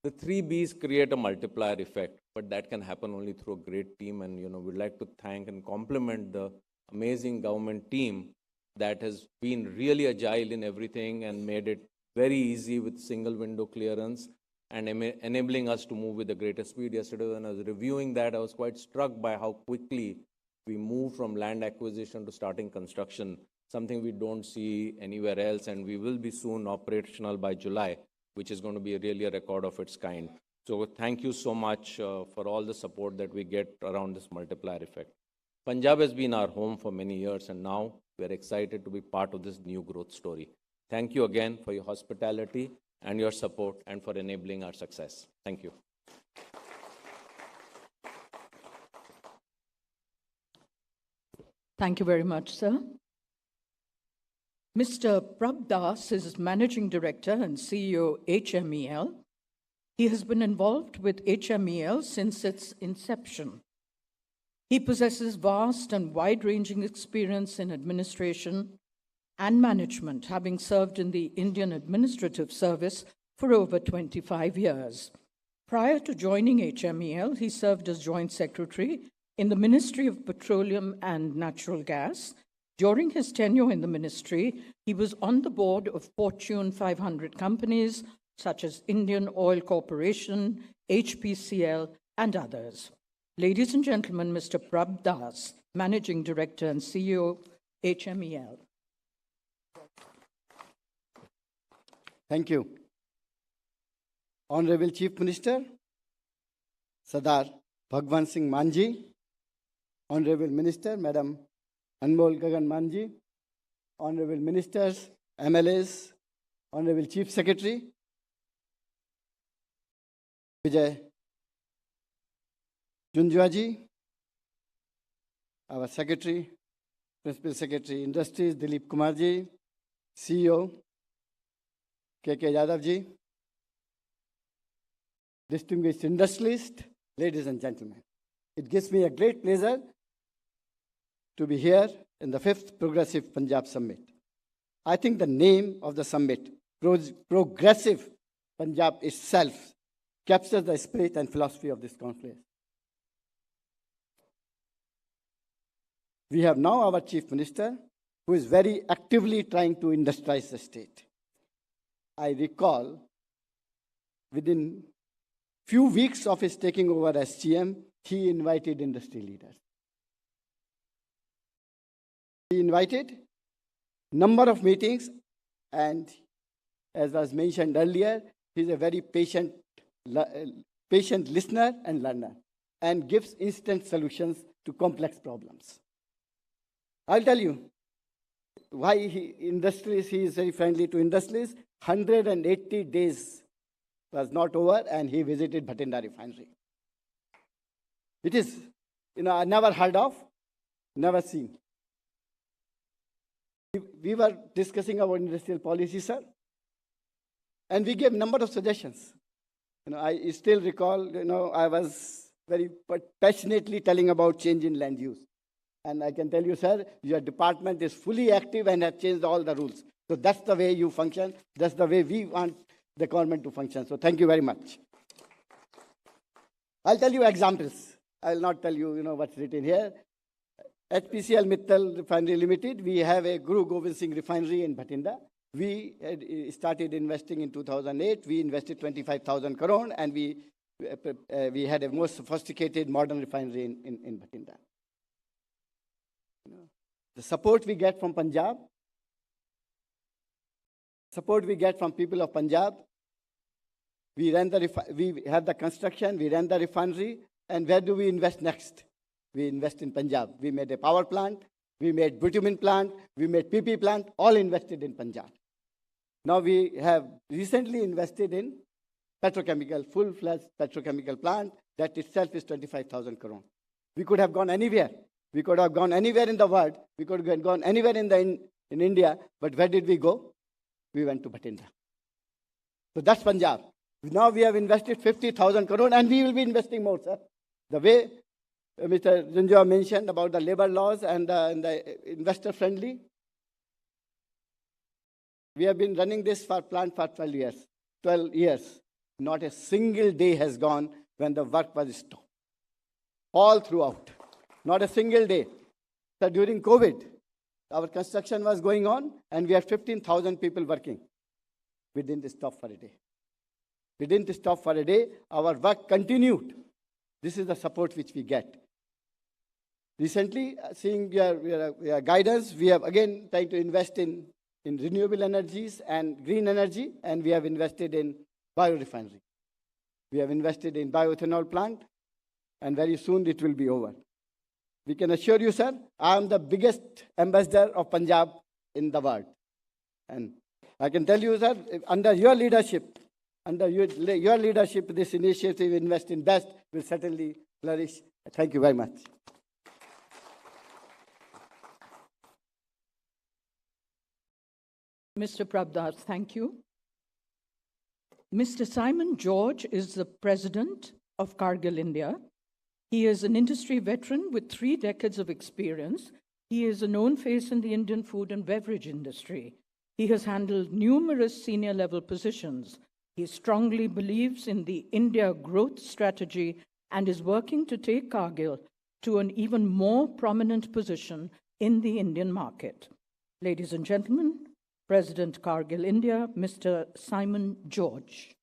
The 3 B's create a multiplier effect, but that can happen only through a great team. And, we'd like to thank and compliment the amazing government team that has been really agile in everything and made it very easy with single window clearance and enabling us to move with the greatest speed. Yesterday, when I was reviewing that, I was quite struck by how quickly we moved from land acquisition to starting construction, something we don't see anywhere else, and we will be soon operational by July, which is going to be really a record of its kind. So thank you so much for all the support that we get around this multiplier effect. Punjab has been our home for many years, and now we're excited to be part of this new growth story. Thank you again for your hospitality and your support and for enabling our success. Thank you. Thank you very much, sir. Mr. Prab Das is Managing Director and CEO, HMEL. He has been involved with HMEL since its inception. He possesses vast and wide-ranging experience in administration and management, having served in the Indian Administrative Service for over 25 years. Prior to joining HMEL, he served as Joint Secretary in the Ministry of Petroleum and Natural Gas. During his tenure in the ministry, he was on the board of Fortune 500 companies such as Indian Oil Corporation, HPCL, and others. Ladies and gentlemen, Mr. Prab Das, Managing Director and CEO, HMEL. Thank you. Honorable Chief Minister, Sardar Bhagwant Singh Manji, Honorable Minister, Madam Anmol Gagan Manji, Honorable Ministers, MLAs, Honorable Chief Secretary, Vijay Junjwaji, our Secretary, Principal Secretary Industries, Dilip Kumar ji, CEO, K.K. Yadav ji, distinguished industrialists, ladies and gentlemen. It gives me a great pleasure to be here in the 5th Progressive Punjab Summit. I think the name of the summit, Progressive Punjab itself, captures the spirit and philosophy of this conference. We have now our Chief Minister, who is very actively trying to industrialize the state. I recall, within few weeks of his taking over as GM, he invited industry leaders. He invited number of meetings, and as was mentioned earlier, he's a very patient listener and learner, and gives instant solutions to complex problems. I'll tell you why he is very friendly to industries. 180 days was not over, and he visited Bhatinda refinery. It is, I never heard of, never seen. We were discussing our industrial policy, sir, and we gave a number of suggestions. I still recall, I was very passionately telling about change in land use. And I can tell you, sir, your department is fully active and has changed all the rules. So that's the way you function. That's the way we want the government to function. So thank you very much. I'll tell you examples. I'll not tell you, what's written here. HPCL Mittal Refinery Limited, we have a Guru Gobind Singh refinery in Bhatinda. We started investing in 2008. We invested 25,000 crore, and we had a more sophisticated modern refinery in Bhatinda. The support we get from Punjab, support we get from people of Punjab. We have the construction, we ran the refinery, and where do we invest next? We invest in Punjab. We made a power plant, we made bitumen plant, we made PP plant, all invested in Punjab. Now we have recently invested in petrochemical, full-fledged petrochemical plant. That itself is 25,000 crore. We could have gone anywhere. We could have gone anywhere in the world. We could have gone anywhere in India. But where did we go? We went to Bhatinda. So that's Punjab. Now we have invested 50,000 crore, and we will be investing more, sir. The way Mr. Junjua mentioned about the labor laws and the investor friendly. We have been running this plant for 12 years. 12 years. Not a single day has gone when the work was stopped. All throughout. Not a single day. So during COVID, our construction was going on, and we had 15,000 people working. We didn't stop for a day. We didn't stop for a day. Our work continued. This is the support which we get. Recently, seeing your guidance, we have again tried to invest in renewable energies and green energy, and we have invested in biorefinery. We have invested in bioethanol plant, and very soon it will be over. We can assure you, sir, I am the biggest ambassador of Punjab in the world. And I can tell you, sir, under your leadership, this initiative, Invest in Best, will certainly flourish. Thank you very much. Mr. Prabdas, thank you. Mr. Simon George is the president of Cargill India. He is an industry veteran with 3 decades of experience. He is a known face in the Indian food and beverage industry. He has handled numerous senior level positions. He strongly believes in the India growth strategy and is working to take Cargill to an even more prominent position in the Indian market. Ladies and gentlemen, President Cargill India, Mr. Simon George.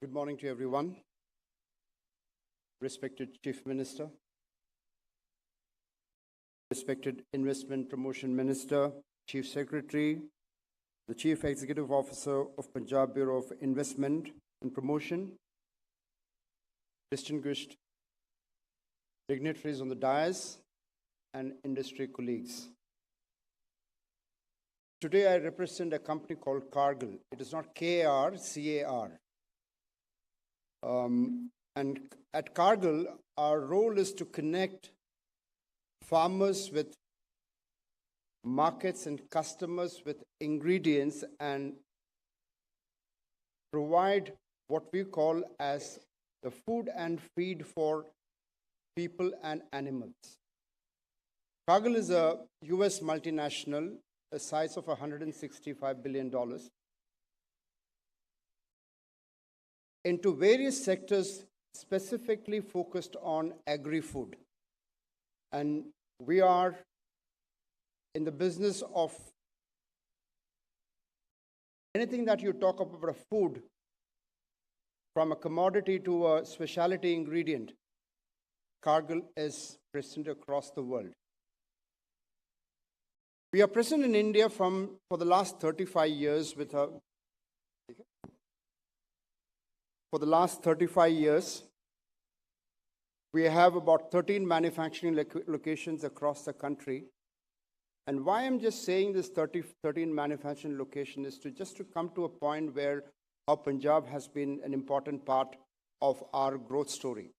Good morning to everyone. Respected Chief Minister, respected Investment Promotion Minister, Chief Secretary, the Chief Executive Officer of Punjab Bureau of Investment and Promotion, distinguished dignitaries on the dais, and industry colleagues. Today I represent a company called Cargill. It is not K-R, C-A-R. And at Cargill, our role is to connect farmers with markets and customers with ingredients and provide what we call as the food and feed for people and animals. Cargill is a US multinational, a size of $165 billion, into various sectors specifically focused on agri-food. And we are in the business of anything that you talk about a food, from a commodity to a specialty ingredient. Cargill is present across the world. We are present in India for the last 35 years for the last 35 years, we have about 13 manufacturing locations across the country. And why I'm just saying this 13 manufacturing location is just to come to a point where how Punjab has been an important part of our growth story.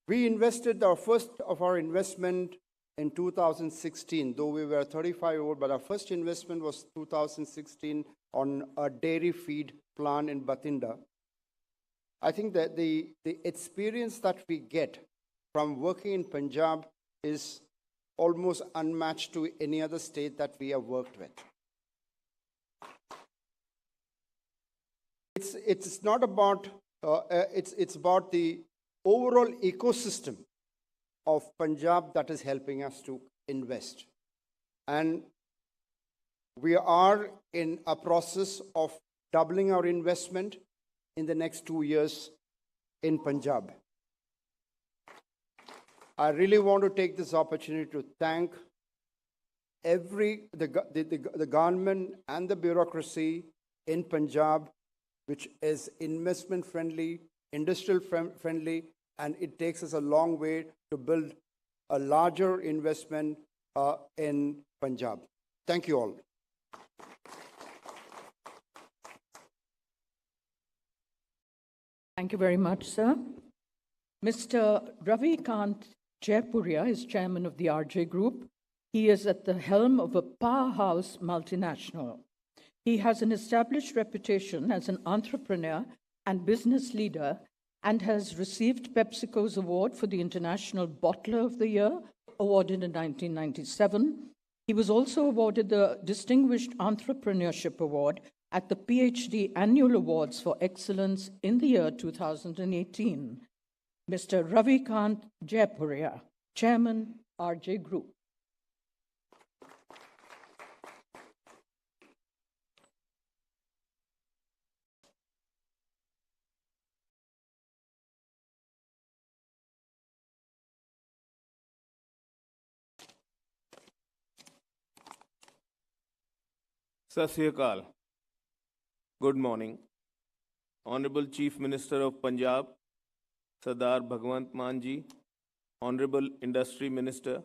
We invested our first of our investment in 2016, though we were 35 old, but our first investment was 2016 on a dairy feed plant in Bathinda. I think that the experience that we get from working in Punjab is almost unmatched to any other state that we have worked with. It's not about, it's about the overall ecosystem of Punjab that is helping us to invest. And we are in a process of doubling our investment in the next 2 years in Punjab. I really want to take this opportunity to thank the government and the bureaucracy in Punjab, which is investment friendly, industrial friendly, and it takes us a long way to build a larger investment in Punjab. Thank you all. Thank you very much, sir. Mr. Ravi Kant Jaipuria is chairman of the RJ Group. He is at the helm of a powerhouse multinational. He has an established reputation as an entrepreneur and business leader and has received PepsiCo's award for the International Bottler of the Year, awarded in 1997. He was also awarded the Distinguished Entrepreneurship Award at the PhD Annual Awards for Excellence in the year 2018. Mr. Ravi Kant Jaipuria, Chairman, RJ Group. Sat Sri Akal. Good morning. Honorable Chief Minister of Punjab, Sardar Bhagwant Manji, Honorable Industry Minister,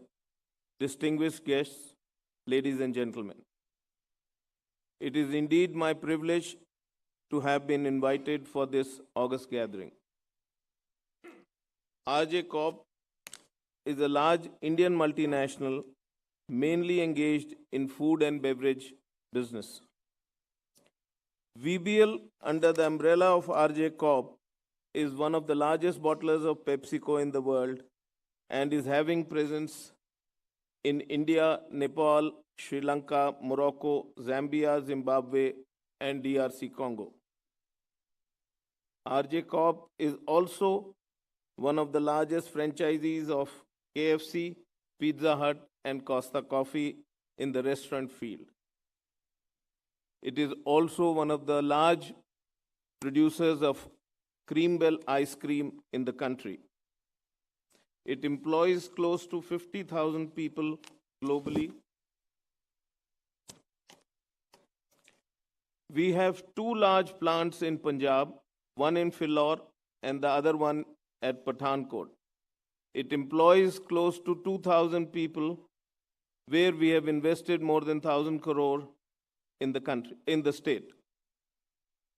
distinguished guests, ladies and gentlemen. It is indeed my privilege to have been invited for this August gathering. RJ Corp is a large Indian multinational mainly engaged in food and beverage business. VBL, under the umbrella of RJ Corp, is one of the largest bottlers of PepsiCo in the world and is having presence in India, Nepal, Sri Lanka, Morocco, Zambia, Zimbabwe, and DRC Congo. RJ Corp is also one of the largest franchisees of KFC, Pizza Hut, and Costa Coffee in the restaurant field. It is also one of the large producers of Cream Bell ice cream in the country. It employs close to 50,000 people globally. We have two large plants in Punjab, one in Philor and the other one at Pathankot. It employs close to 2,000 people where we have invested more than 1,000 crore in the country, in the state.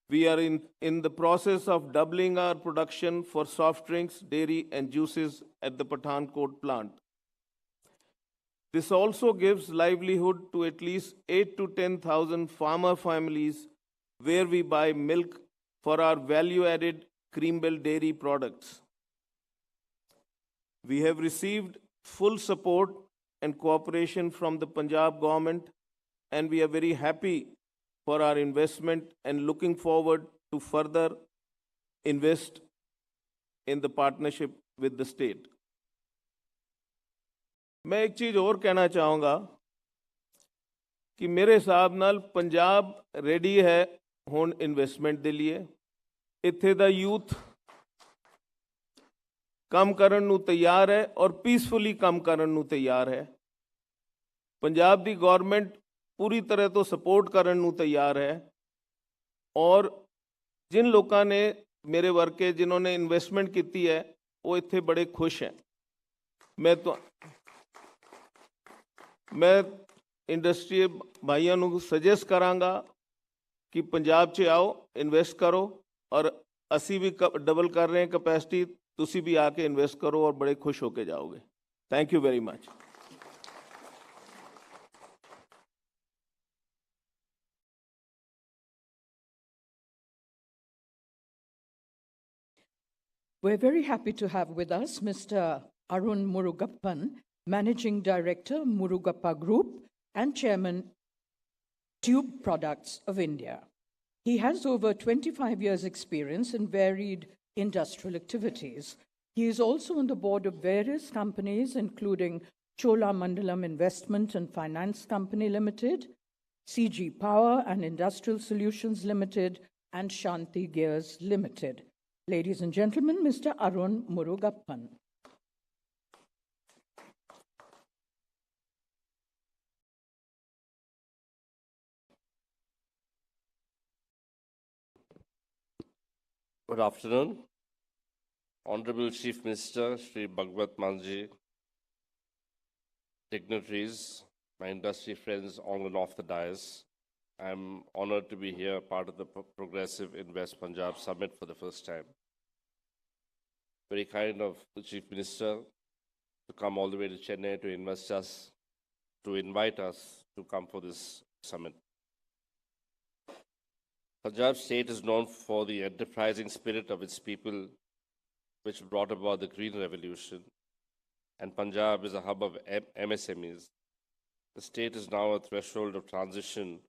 We are in the process of doubling our production for soft drinks, dairy, and juices at the Pathankot plant. This also gives livelihood to at least 8 to 10,000 farmer families where we buy milk for our value-added Creamwell dairy products. We have received full support and cooperation from the Punjab government, and we are very happy for our investment and looking forward to further invest in the partnership with the state. मैं एक चीज़ और कहना चाहूँगा कि मेरे हिसाब नाल Punjab ready है हुण इन्वेस्टमेंट दे लिए इत्थे दा यूथ काम करन नू तैयार है और पीसफुली काम करन नू तैयार है पंजाब दी गवर्नमेंट पूरी तरह तो सपोर्ट करन नू तैयार है और जिन लोगों ने मेरे वर्के जिन्होंने इन्वेस्टमेंट की है वो इत्थे बड़े खुश हैं मैं इंडस्ट्री भाइयों को सजेस्ट करांगा कि पंजाब च आओ इन्वेस्ट करो और असी भी डबल कर रहे हैं कैपेसिटी तुसी भी आके इन्वेस्ट करो और बड़े खुश होके जाओगे thank you very much We're very happy to have with us Mr. Arun Murugappan, Managing Director, Murugappa Group, and Chairman, Tube Products of India. He has over 25 years' experience in varied industrial activities. He is also on the board of various companies, including Chola Mandalam Investment and Finance Company Limited, CG Power and Industrial Solutions Limited, and Shanti Gears Limited. Ladies and gentlemen, Mr. Arun Murugappan. Good afternoon. Honorable Chief Minister, Shri Bhagwat Manji, dignitaries, my industry friends on and off the dais, I'm honored to be here, part of the Progressive Invest Punjab Summit for the first time. Very kind of the Chief Minister to come all the way to Chennai to invite us to come for this summit. Punjab state is known for the enterprising spirit of its people, which brought about the Green Revolution, and Punjab is a hub of MSMEs. The state is now a threshold of transition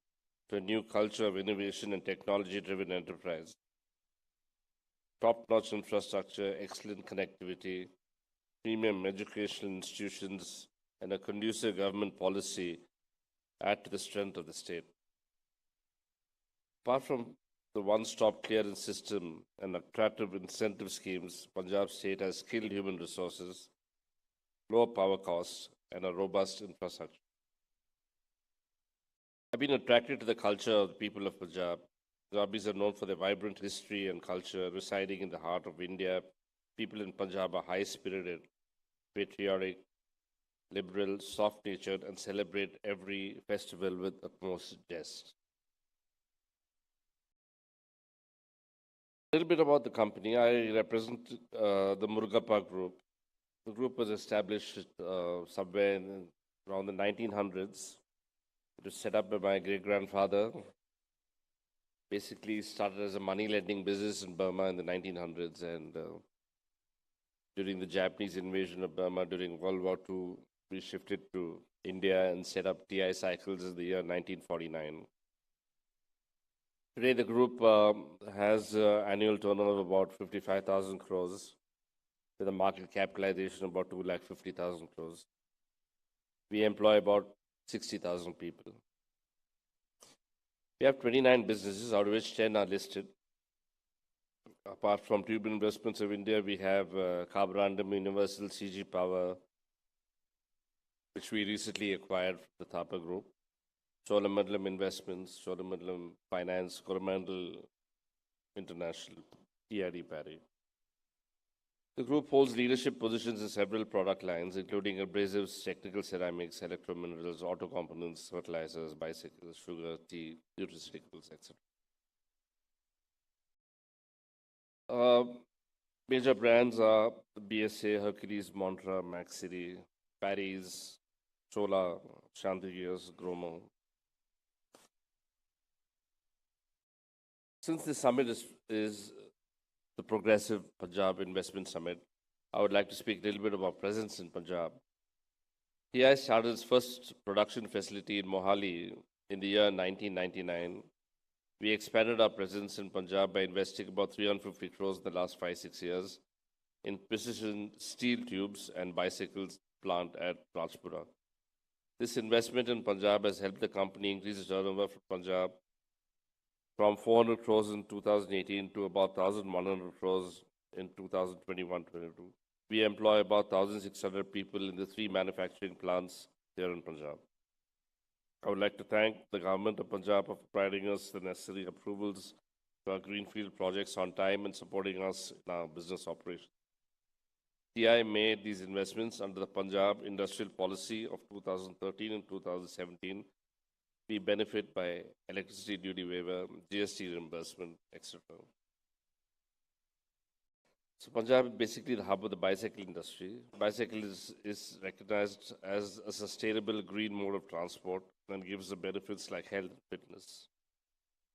to a new culture of innovation and technology-driven enterprise. Top-notch infrastructure, excellent connectivity, premium educational institutions, and a conducive government policy add to the strength of the state. Apart from the one-stop clearance system and attractive incentive schemes, Punjab state has skilled human resources, lower power costs, and a robust infrastructure. I've been attracted to the culture of the people of Punjab. Punjabis are known for their vibrant history and culture residing in the heart of India. People in Punjab are high-spirited, patriotic, liberal, soft-natured, and celebrate every festival with utmost zest. A little bit about the company. I represent the Murugappa Group. The group was established somewhere around the 1900s. It was set up by my great-grandfather. Basically started as a money lending business in Burma in the 1900s, and during the Japanese invasion of Burma during World War II, we shifted to India and set up TI Cycles in the year 1949. Today, the group has annual turnover of about 55,000 crores, with a market capitalization of about 250,000 crores. We employ about 60,000 people. We have 29 businesses, out of which 10 are listed. Apart from Tube Investments of India, we have Carborundum Universal CG Power, which we recently acquired from the Thapa Group. Cholamandalam Investments, Cholamandalam Finance, Coromandel International, TRD Parry. The group holds leadership positions in several product lines, including abrasives, technical ceramics, electrominerals, auto components, fertilizers, bicycles, sugar, tea, nutraceuticals, etc. Major brands are BSA, Hercules, Montra, Max City, Paris, Chola, Chantigears, Gromo. Since this summit is the Progressive Punjab Investment Summit, I would like to speak a little bit about presence in Punjab. TI started its first production facility in Mohali in the year 1999. We expanded our presence in Punjab by investing about 350 crores in the last 5-6 years in precision steel tubes and bicycles plant at Rajpura. This investment in Punjab has helped the company increase its turnover from Punjab from 400 crores in 2018 to about 1,100 crores in 2021-22. We employ about 1,600 people in the 3 manufacturing plants here in Punjab. I would like to thank the government of Punjab for providing us the necessary approvals for our greenfield projects on time and supporting us in our business operations. TI made these investments under the Punjab Industrial Policy of 2013 and 2017. We benefit by electricity duty waiver, GST reimbursement, etc. So Punjab is basically the hub of the bicycle industry. Bicycle is recognized as a sustainable green mode of transport and gives the benefits like health and fitness.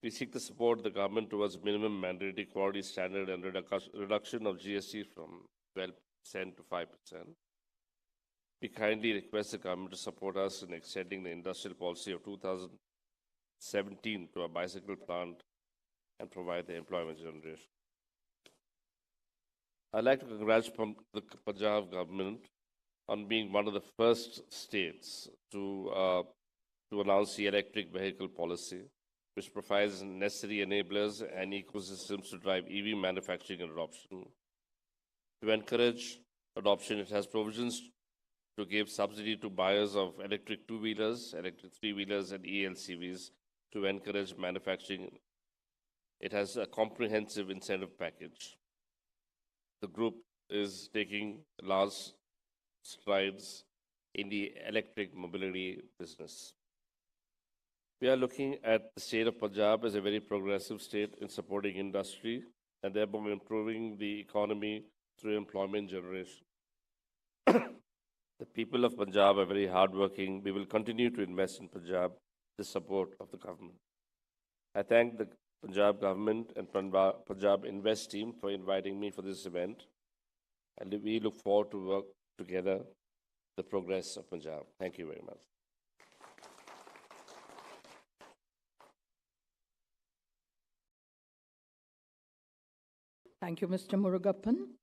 We seek the support of the government towards minimum mandatory quality standard and reduction of GST from 12% to 5%. We kindly request the government to support us in extending the industrial policy of 2017 to a bicycle plant and provide the employment generation. I'd like to congratulate the Punjab government on being one of the first states to announce the electric vehicle policy, which provides necessary enablers and ecosystems to drive EV manufacturing and adoption. To encourage adoption, it has provisions to give subsidy to buyers of electric 2-wheelers, electric 3-wheelers, and ELCVs to encourage manufacturing. It has a comprehensive incentive package. The group is taking large strides in the electric mobility business. We are looking at the state of Punjab as a very progressive state in supporting industry and thereby improving the economy through employment generation. The people of Punjab are very hardworking. We will continue to invest in Punjab with the support of the government. I thank the Punjab government and Punjab Invest team for inviting me for this event. And we look forward to work together the progress of Punjab. Thank you very much. Thank you, Mr. Murugappan.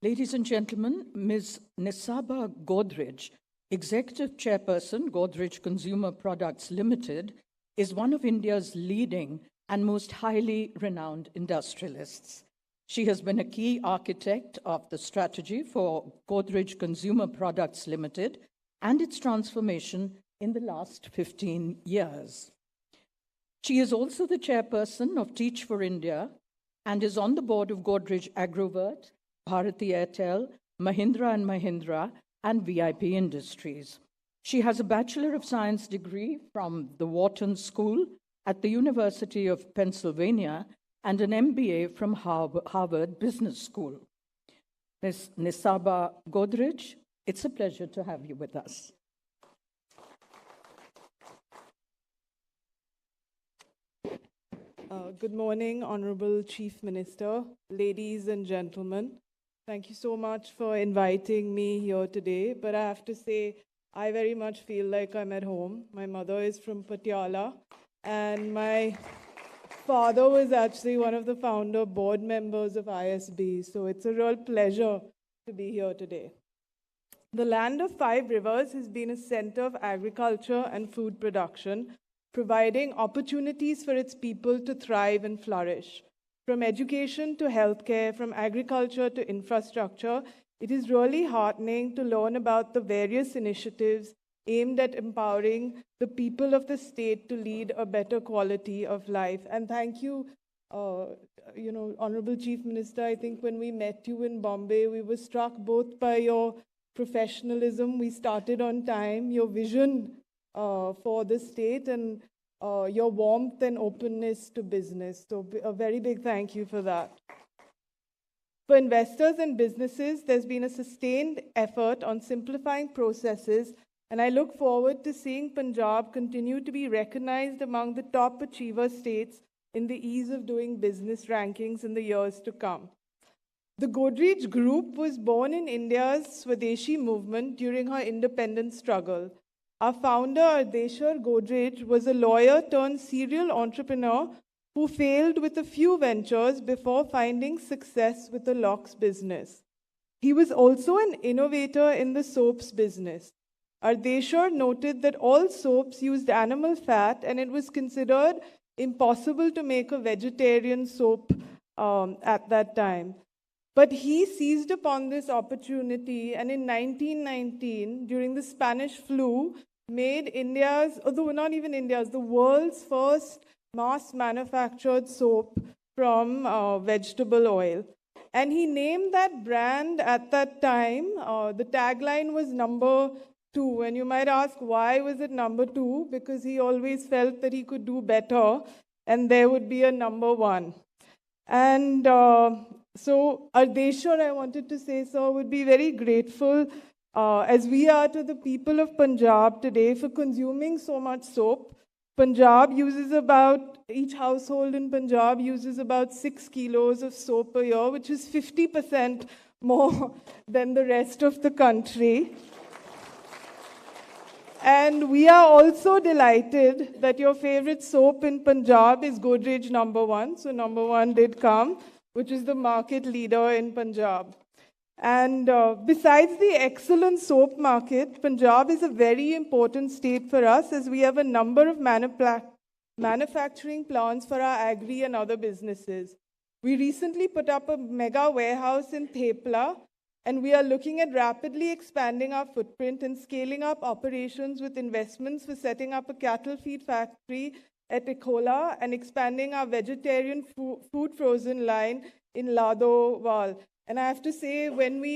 Ladies and gentlemen, Ms. Nisaba Godrej, Executive Chairperson, Godrej Consumer Products Limited, is one of India's leading and most highly renowned industrialists. She has been a key architect of the strategy for Godrej Consumer Products Limited and its transformation in the last 15 years. She is also the chairperson of Teach for India and is on the board of Godrej Agrovert, Bharati Airtel, Mahindra & Mahindra, and VIP Industries. She has a Bachelor of Science degree from the Wharton School at the University of Pennsylvania and an MBA from Harvard Business School. Ms. Nisaba Godrej, it's a pleasure to have you with us. Good morning, Honorable Chief Minister, ladies and gentlemen. Thank you so much for inviting me here today, but I have to say, I very much feel like I'm at home. My mother is from Patiala, and my father was actually one of the founder board members of ISB, so it's a real pleasure to be here today. The land of 5 rivers has been a center of agriculture and food production, providing opportunities for its people to thrive and flourish. From education to healthcare, from agriculture to infrastructure, it is really heartening to learn about the various initiatives aimed at empowering the people of the state to lead a better quality of life. And thank you Honorable Chief Minister, I think when we met you in Bombay, we were struck both by your professionalism. We started on time, your vision for the state, and your warmth and openness to business. So a very big thank you for that. For investors and businesses, there's been a sustained effort on simplifying processes, and I look forward to seeing Punjab continue to be recognized among the top achiever states in the ease of doing business rankings in the years to come. The Godrej Group was born in India's Swadeshi movement during her independence struggle. Our founder, Ardeshir Godrej, was a lawyer turned serial entrepreneur who failed with a few ventures before finding success with the locks business. He was also an innovator in the soaps business. Ardeshir noted that all soaps used animal fat and it was considered impossible to make a vegetarian soap at that time. But he seized upon this opportunity and in 1919, during the Spanish flu, made the world's first mass manufactured soap from vegetable oil. And he named that brand at that time, the tagline was number 2. And you might ask, why was it number 2? Because he always felt that he could do better and there would be a number 1. And so Ardeshir, I wanted to say so, would be very grateful as we are to the people of Punjab today for consuming so much soap. Each household in Punjab uses about 6 kilos of soap a year, which is 50% more than the rest of the country. And we are also delighted that your favorite soap in Punjab is Godrej number 1. So number 1 did come, which is the market leader in Punjab. And besides the excellent soap market, Punjab is a very important state for us as we have a number of manufacturing plants for our agri and other businesses. We recently put up a mega warehouse in Thepla, and we are looking at rapidly expanding our footprint and scaling up operations with investments for setting up a cattle feed factory at Ikola and expanding our vegetarian food frozen line in Ladowal. And I have to say,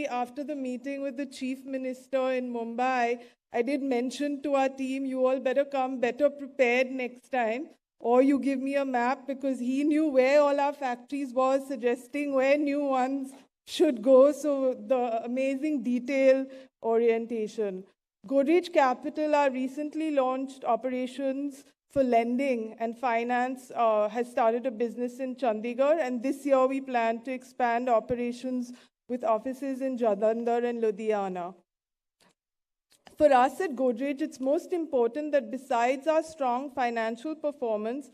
after the meeting with the Chief Minister in Mumbai, I did mention to our team, you all better come better prepared next time, or you give me a map, because he knew where all our factories was, suggesting where new ones should go. So the amazing detail orientation. Godrej Capital, our recently launched operations for lending and finance, has started a business in Chandigarh, and this year we plan to expand operations with offices in Jalandhar and Ludhiana. For us at Godrej, it's most important that besides our strong financial performance,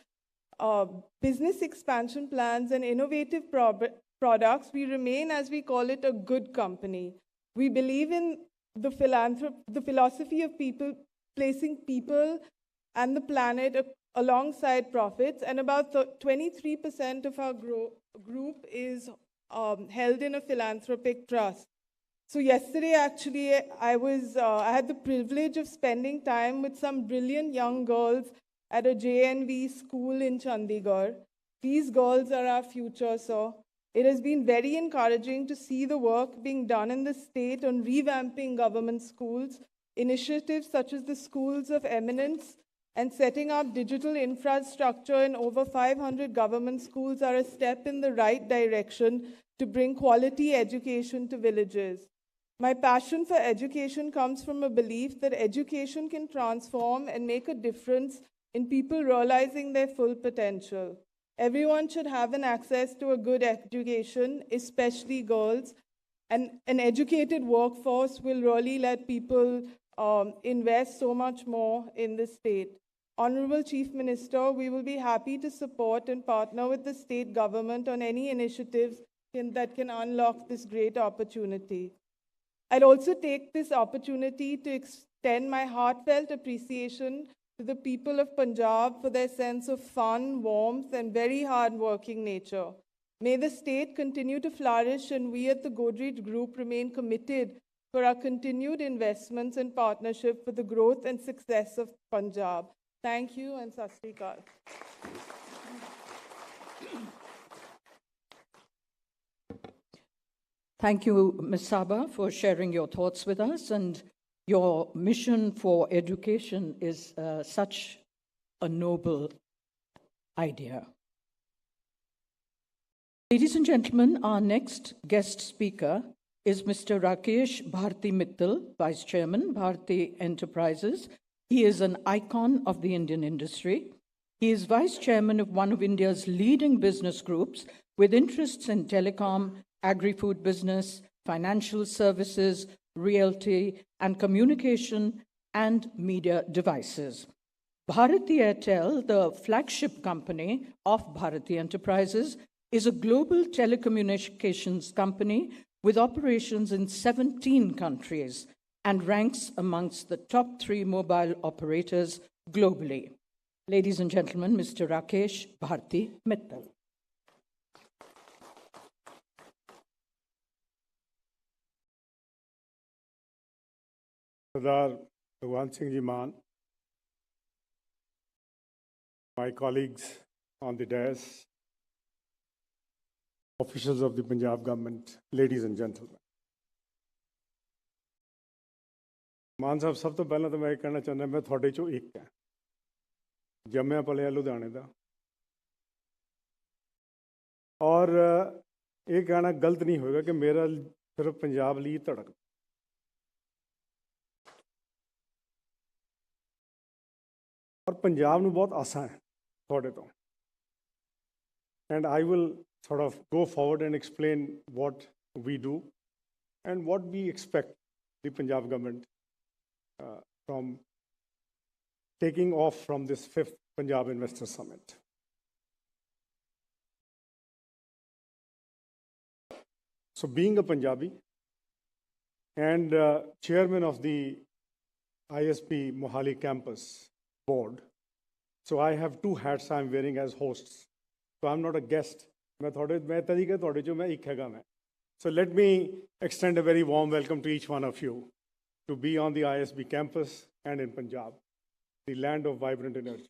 business expansion plans and innovative products, we remain, as we call it, a good company. We believe in the philosophy of placing people and the planet alongside profits, and about 23% of our group is held in a philanthropic trust. So yesterday, actually, I had the privilege of spending time with some brilliant young girls at a JNV school in Chandigarh. These girls are our future, so it has been very encouraging to see the work being done in the state on revamping government schools, initiatives such as the Schools of Eminence, and setting up digital infrastructure in over 500 government schools are a step in the right direction to bring quality education to villages. My passion for education comes from a belief that education can transform and make a difference in people realizing their full potential. Everyone should have an access to a good education, especially girls, and an educated workforce will really let people invest so much more in the state. Honorable Chief Minister, we will be happy to support and partner with the state government on any initiatives that can unlock this great opportunity. I'd also take this opportunity to extend my heartfelt appreciation to the people of Punjab for their sense of fun, warmth, and very hard-working nature. May the state continue to flourish, and we at the Godrej Group remain committed for our continued investments and partnership for the growth and success of Punjab. Thank you, and Sat Sri Akal. Thank you, Ms. Saba, for sharing your thoughts with us. And your mission for education is such a noble idea. Ladies and gentlemen, our next guest speaker is Mr. Rakesh Bharti Mittal, Vice Chairman, Bharti Enterprises. He is an icon of the Indian industry. He is Vice Chairman of one of India's leading business groups with interests in telecom, agri-food business, financial services, realty, and communication and media devices. Bharti Airtel, the flagship company of Bharti Enterprises, is a global telecommunications company with operations in 17 countries and ranks amongst the top 3 mobile operators globally. Ladies and gentlemen, Mr. Rakesh Bharti Mittal. Sardar Bhagwan Singh Ji Maan, my colleagues on the dais, officials of the Punjab government, ladies and gentlemen. ਮਾਨ ਸਾਹਿਬ ਸਭ ਤੋਂ ਪਹਿਲਾਂ ਤਾਂ ਮੈਂ ਇਹ ਕਹਿਣਾ ਚਾਹੁੰਦਾ ਮੈਂ ਤੁਹਾਡੇ ਚੋਂ ਇੱਕ ਹਾਂ ਜੰਮਿਆ ਪਲਿਆ ਲੁਧਿਆਣੇ ਦਾ ਔਰ ਇਹ ਕਹਿਣਾ ਗਲਤ ਨਹੀਂ ਹੋਏਗਾ ਕਿ ਮੇਰਾ ਸਿਰਫ ਪੰਜਾਬ ਲਈ ਧੜਕ ਔਰ ਪੰਜਾਬ ਨੂੰ ਬਹੁਤ ਆਸਾਂ ਹੈ ਤੁਹਾਡੇ ਤੋਂ and I will sort of go forward and explain what we do and what we expect the Punjab government from taking off from this 5th Punjab Investor Summit. So being a Punjabi and chairman of the ISP Mohali campus board, so I have 2 hats I'm wearing as hosts. So I'm not a guest. So let me extend a very warm welcome to each one of you to be on the ISB campus and in Punjab, the land of vibrant energy.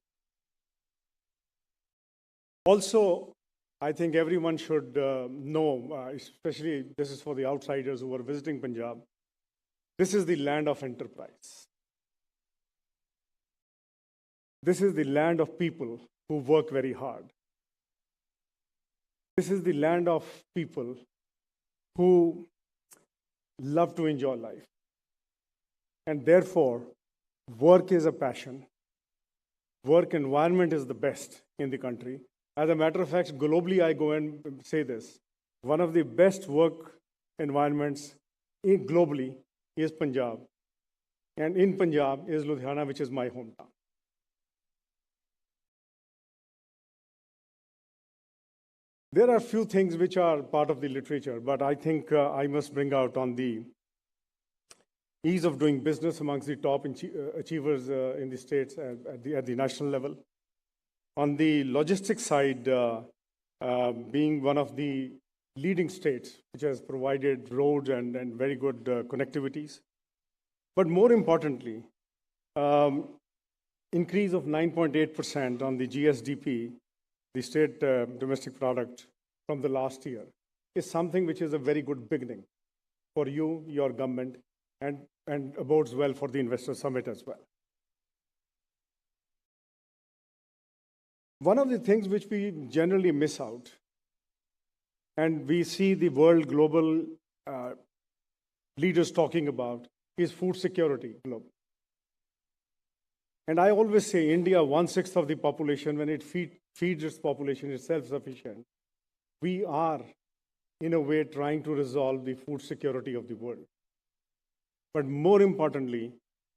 Also, I think everyone should know, especially this is for the outsiders who are visiting Punjab, this is the land of enterprise. This is the land of people who work very hard. This is the land of people who love to enjoy life. And therefore, work is a passion. Work environment is the best in the country. As a matter of fact, globally, I go and say this. One of the best work environments globally is Punjab. And in Punjab is Ludhiana, which is my hometown. There are few things which are part of the literature, but I think I must bring out on the ease of doing business amongst the top achievers in the states at the national level. On the logistics side, being one of the leading states which has provided roads and very good connectivities. But more importantly, increase of 9.8% on the GSDP, the state domestic product from the last year, is something which is a very good beginning for you, your government, and bodes well for the Investor Summit as well. One of the things which we generally miss out, and we see the world global leaders talking about, is food security globally. And I always say India, 1/6 of the population, when it feeds its population, is self-sufficient. We are, in a way, trying to resolve the food security of the world. But more importantly,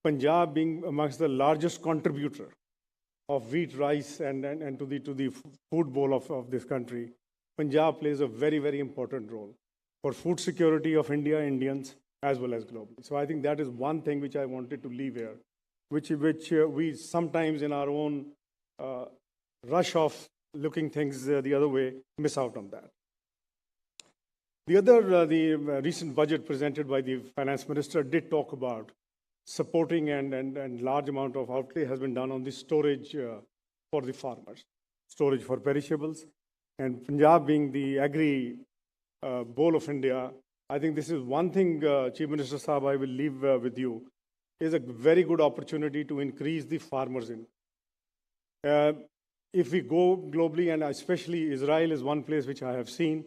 Punjab being amongst the largest contributor of wheat, rice, and to the food bowl of this country, Punjab plays a very, very important role for food security of India, Indians, as well as globally. So I think that is one thing which I wanted to leave here, which we sometimes in our own rush of looking things the other way, miss out on that. The recent budget presented by the finance minister did talk about supporting and large amount of outlay has been done on the storage for the farmers, storage for perishables. And Punjab being the agri bowl of India, I think this is one thing, Chief Minister Saab, I will leave with you, is a very good opportunity to increase the farmers' income. If we go globally, and especially Israel is one place which I have seen,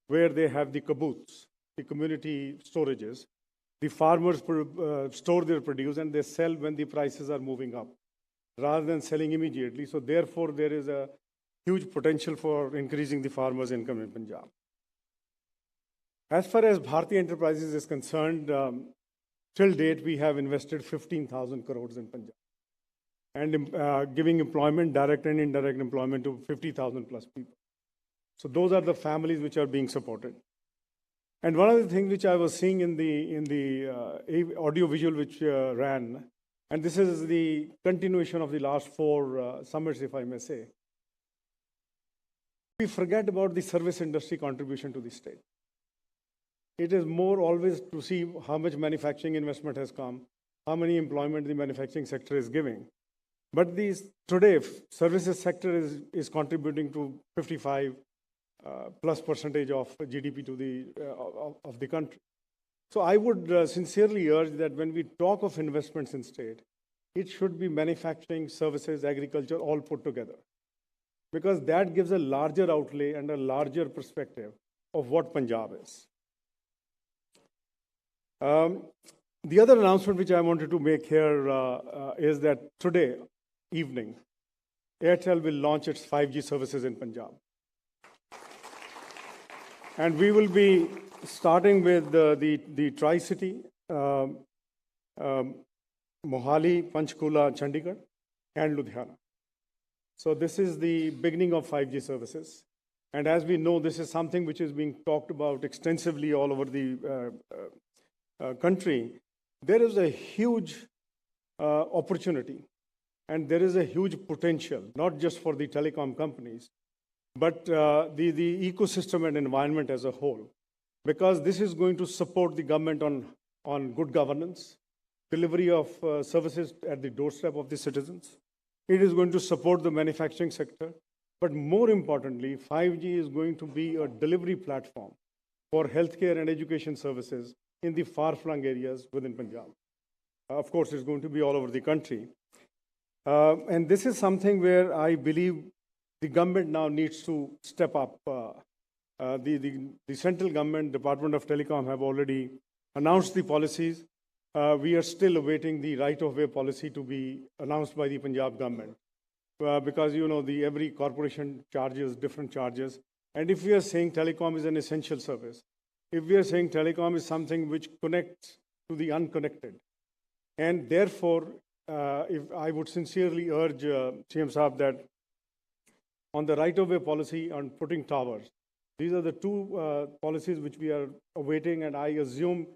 where they have the kibbutz, the community storages. The farmers store their produce and they sell when the prices are moving up, rather than selling immediately. So therefore, there is a huge potential for increasing the farmers' income in Punjab. As far as Bharti Enterprises is concerned, till date, we have invested 15,000 crores in Punjab and giving employment, direct and indirect employment to 50,000 plus people. So those are the families which are being supported. And one of the things which I was seeing in the audio visual which ran, and this is the continuation of the last 4 summits, if I may say, we forget about the service industry contribution to the state. It is more always to see how much manufacturing investment has come, how many employment the manufacturing sector is giving. But today, services sector is contributing to 55 plus percentage of GDP to of the country. So I would sincerely urge that when we talk of investments in state, it should be manufacturing, services, agriculture, all put together. Because that gives a larger outlay and a larger perspective of what Punjab is. The other announcement which I wanted to make here is that today evening, Airtel will launch its 5G services in Punjab. And we will be starting with the Tri-City, Mohali, Panchkula, Chandigarh, and Ludhiana. So this is the beginning of 5G services. And as we know, this is something which is being talked about extensively all over the country. There is a huge opportunity and there is a huge potential, not just for the telecom companies, but the ecosystem and environment as a whole, because this is going to support the government on good governance, delivery of services at the doorstep of the citizens. It is going to support the manufacturing sector, but more importantly, 5G is going to be a delivery platform for healthcare and education services in the far-flung areas within Punjab. Of course, it's going to be all over the country. And this is something where I believe the government now needs to step up. The central government, Department of Telecom, have already announced the policies. We are still awaiting the right-of-way policy to be announced by the Punjab government. Because, you know, every corporation charges different charges. And if we are saying telecom is an essential service, if we are saying telecom is something which connects to the unconnected, and therefore, if I would sincerely urge CM Saab that on the right-of-way policy on putting towers, these are the 2 policies which we are awaiting, and I assume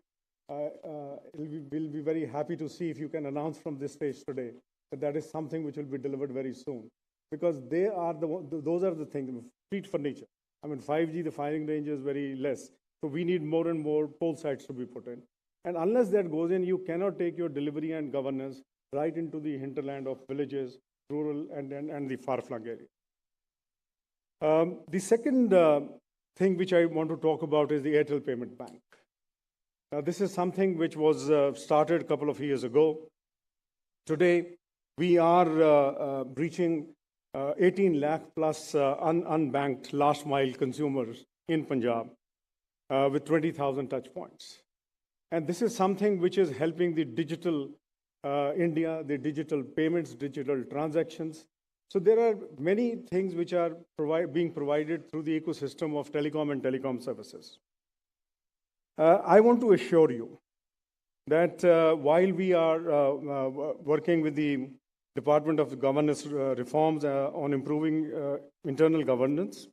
we'll be very happy to see if you can announce from this stage today that that is something which will be delivered very soon, because those are the things, street furniture. I mean, 5G, the firing range is very less, so we need more and more pole sites to be put in. And unless that goes in, you cannot take your delivery and governance right into the hinterland of villages, rural, and the far-flung area. The second thing which I want to talk about is the Airtel Payment Bank. Now, this is something which was started a couple of years ago. Today, we are reaching 18 lakh plus unbanked last mile consumers in Punjab with 20,000 touch points. And this is something which is helping the digital India, the digital payments, digital transactions. So there are many things which are being provided through the ecosystem of telecom and telecom services. I want to assure you that while we are working with the Department of Governance reforms on improving internal governance,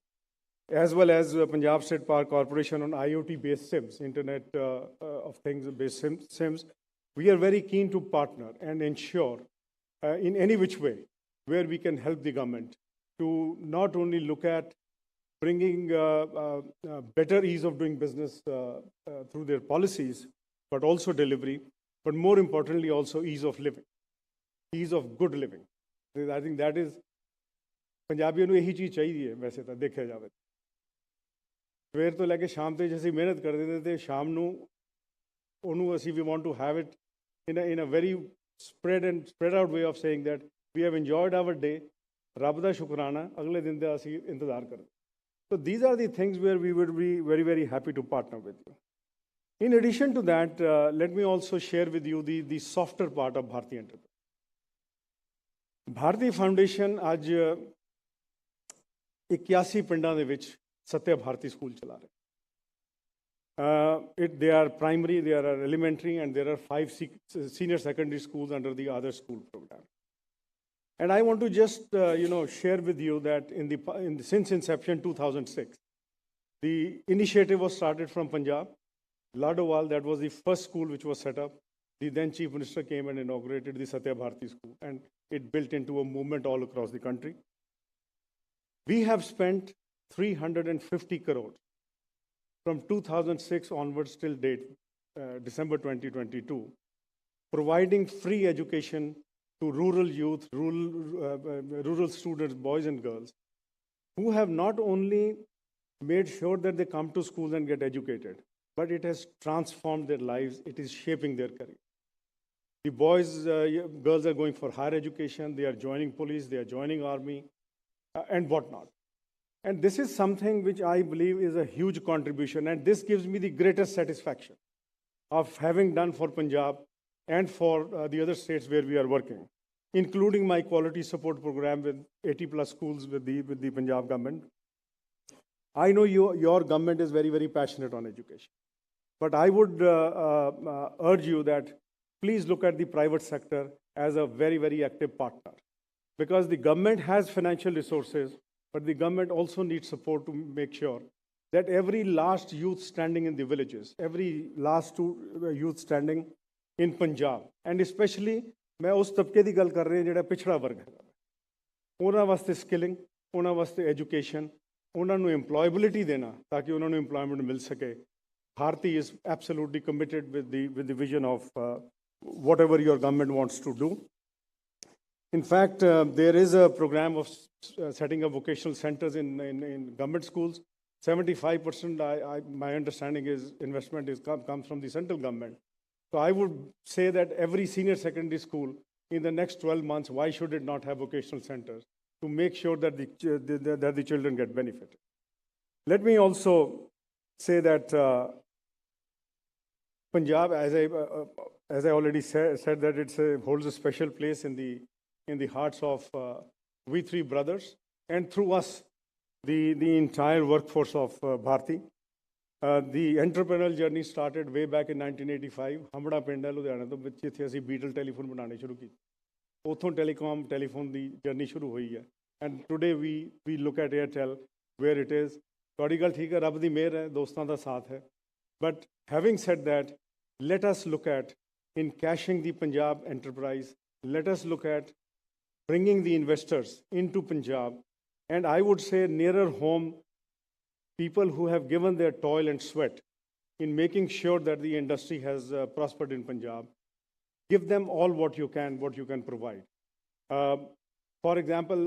as well as Punjab State Power Corporation on IoT-based SIMs, Internet of Things-based SIMs, we are very keen to partner and ensure in any which way where we can help the government to not only look at bringing better ease of doing business through their policies, but also delivery, but more importantly also ease of living, ease of good living. I think that is, Punjabiyon ਨੂੰ ਇਹੀ ਚੀਜ਼ ਚਾਹੀਦੀ ਹੈ ਵੈਸੇ ਤਾਂ ਦੇਖਿਆ ਜਾਵੇ। ਸਵੇਰ ਤੋਂ ਲੈ ਕੇ ਸ਼ਾਮ ਤੱਕ ਅਸੀਂ ਮਿਹਨਤ ਕਰਦੇ ਤੇ ਸ਼ਾਮ ਨੂੰ ਉਹਨੂੰ ਅਸੀਂ we want to have it in a very spread out way of saying that we have enjoyed our day. ਰੱਬ ਦਾ ਸ਼ੁਕਰਾਨਾ ਅਗਲੇ ਦਿਨ ਦਾ ਅਸੀਂ ਇੰਤਜ਼ਾਰ ਕਰਦੇ. So these are the things where we would be very, very happy to partner with you. In addition to that, let me also share with you the softer part of Bharti Enterprise. Bharti Foundation ਅੱਜ 81 ਪਿੰਡਾਂ ਦੇ ਵਿੱਚ ਸਤਿਆ ਭਾਰਤੀ school ਚਲਾ ਰਹੇ. They are primary, there are elementary, and there are 5 senior secondary schools under the other school program. And I want to just share with you that since inception 2006, the initiative was started from Punjab. Ladowal, that was the first school which was set up. The then Chief Minister came and inaugurated the Satya Bharati School, and it built into a movement all across the country. We have spent 350 crores from 2006 onwards till date, December 2022, providing free education to rural youth, rural students, boys and girls, who have not only made sure that they come to schools and get educated, but it has transformed their lives. It is shaping their career. The boys, girls are going for higher education. They are joining police. They are joining army, and whatnot. And this is something which I believe is a huge contribution. And this gives me the greatest satisfaction of having done for Punjab and for the other states where we are working, including my quality support program with 80 plus schools with the Punjab government. I know your government is very, very passionate on education. But I would urge you that please look at the private sector as a very, very active partner. Because the government has financial resources, but the government also needs support to make sure that every last youth standing in the villages, every last youth standing in Punjab, and especially मैं उस तबके की गल कर रहा जिहड़ा पिछड़ा वर्ग है, उन्हां वास्ते स्किलिंग, उन्हां वास्ते एजुकेशन, उन्हां नूं एम्प्लॉयबिलिटी देना ताकि उन्हां नूं एम्प्लॉयमेंट मिल सके. Bharti is absolutely committed with the vision of whatever your government wants to do. In fact, there is a program of setting up vocational centers in government schools. 75%, my understanding is investment comes from the central government. So I would say that every senior secondary school in the next 12 months, why should it not have vocational centers to make sure that the children get benefited? Let me also say that Punjab, as I already said that it holds a special place in the hearts of we three brothers, and through us, the entire workforce of Bharti. The entrepreneurial journey started way back in 1985. Hamda ਪਿੰਡ ਹੈ ਲੁਧਿਆਣਾ ਤੋਂ, ਵਿੱਚ ਇੱਥੇ ਅਸੀਂ Beetal telephone ਬਣਾਉਣੇ ਸ਼ੁਰੂ ਕੀਤੇ. ਉੱਥੋਂ ਟੈਲੀਫੋਨ ਦੀ ਜਰਨੀ ਸ਼ੁਰੂ ਹੋਈ ਹੈ. And today we look at Airtel where it is. ਤੁਹਾਡੀ ਗੱਲ ਠੀਕ ਹੈ, ਰੱਬ ਦੀ ਮਿਹਰ ਹੈ, ਦੋਸਤਾਂ ਦਾ ਸਾਥ ਹੈ. But having said that, let us look at in cashing the Punjab enterprise, let us look at bringing the investors into Punjab. And I would say nearer home, people who have given their toil and sweat in making sure that the industry has prospered in Punjab. Give them all what you can provide. For example,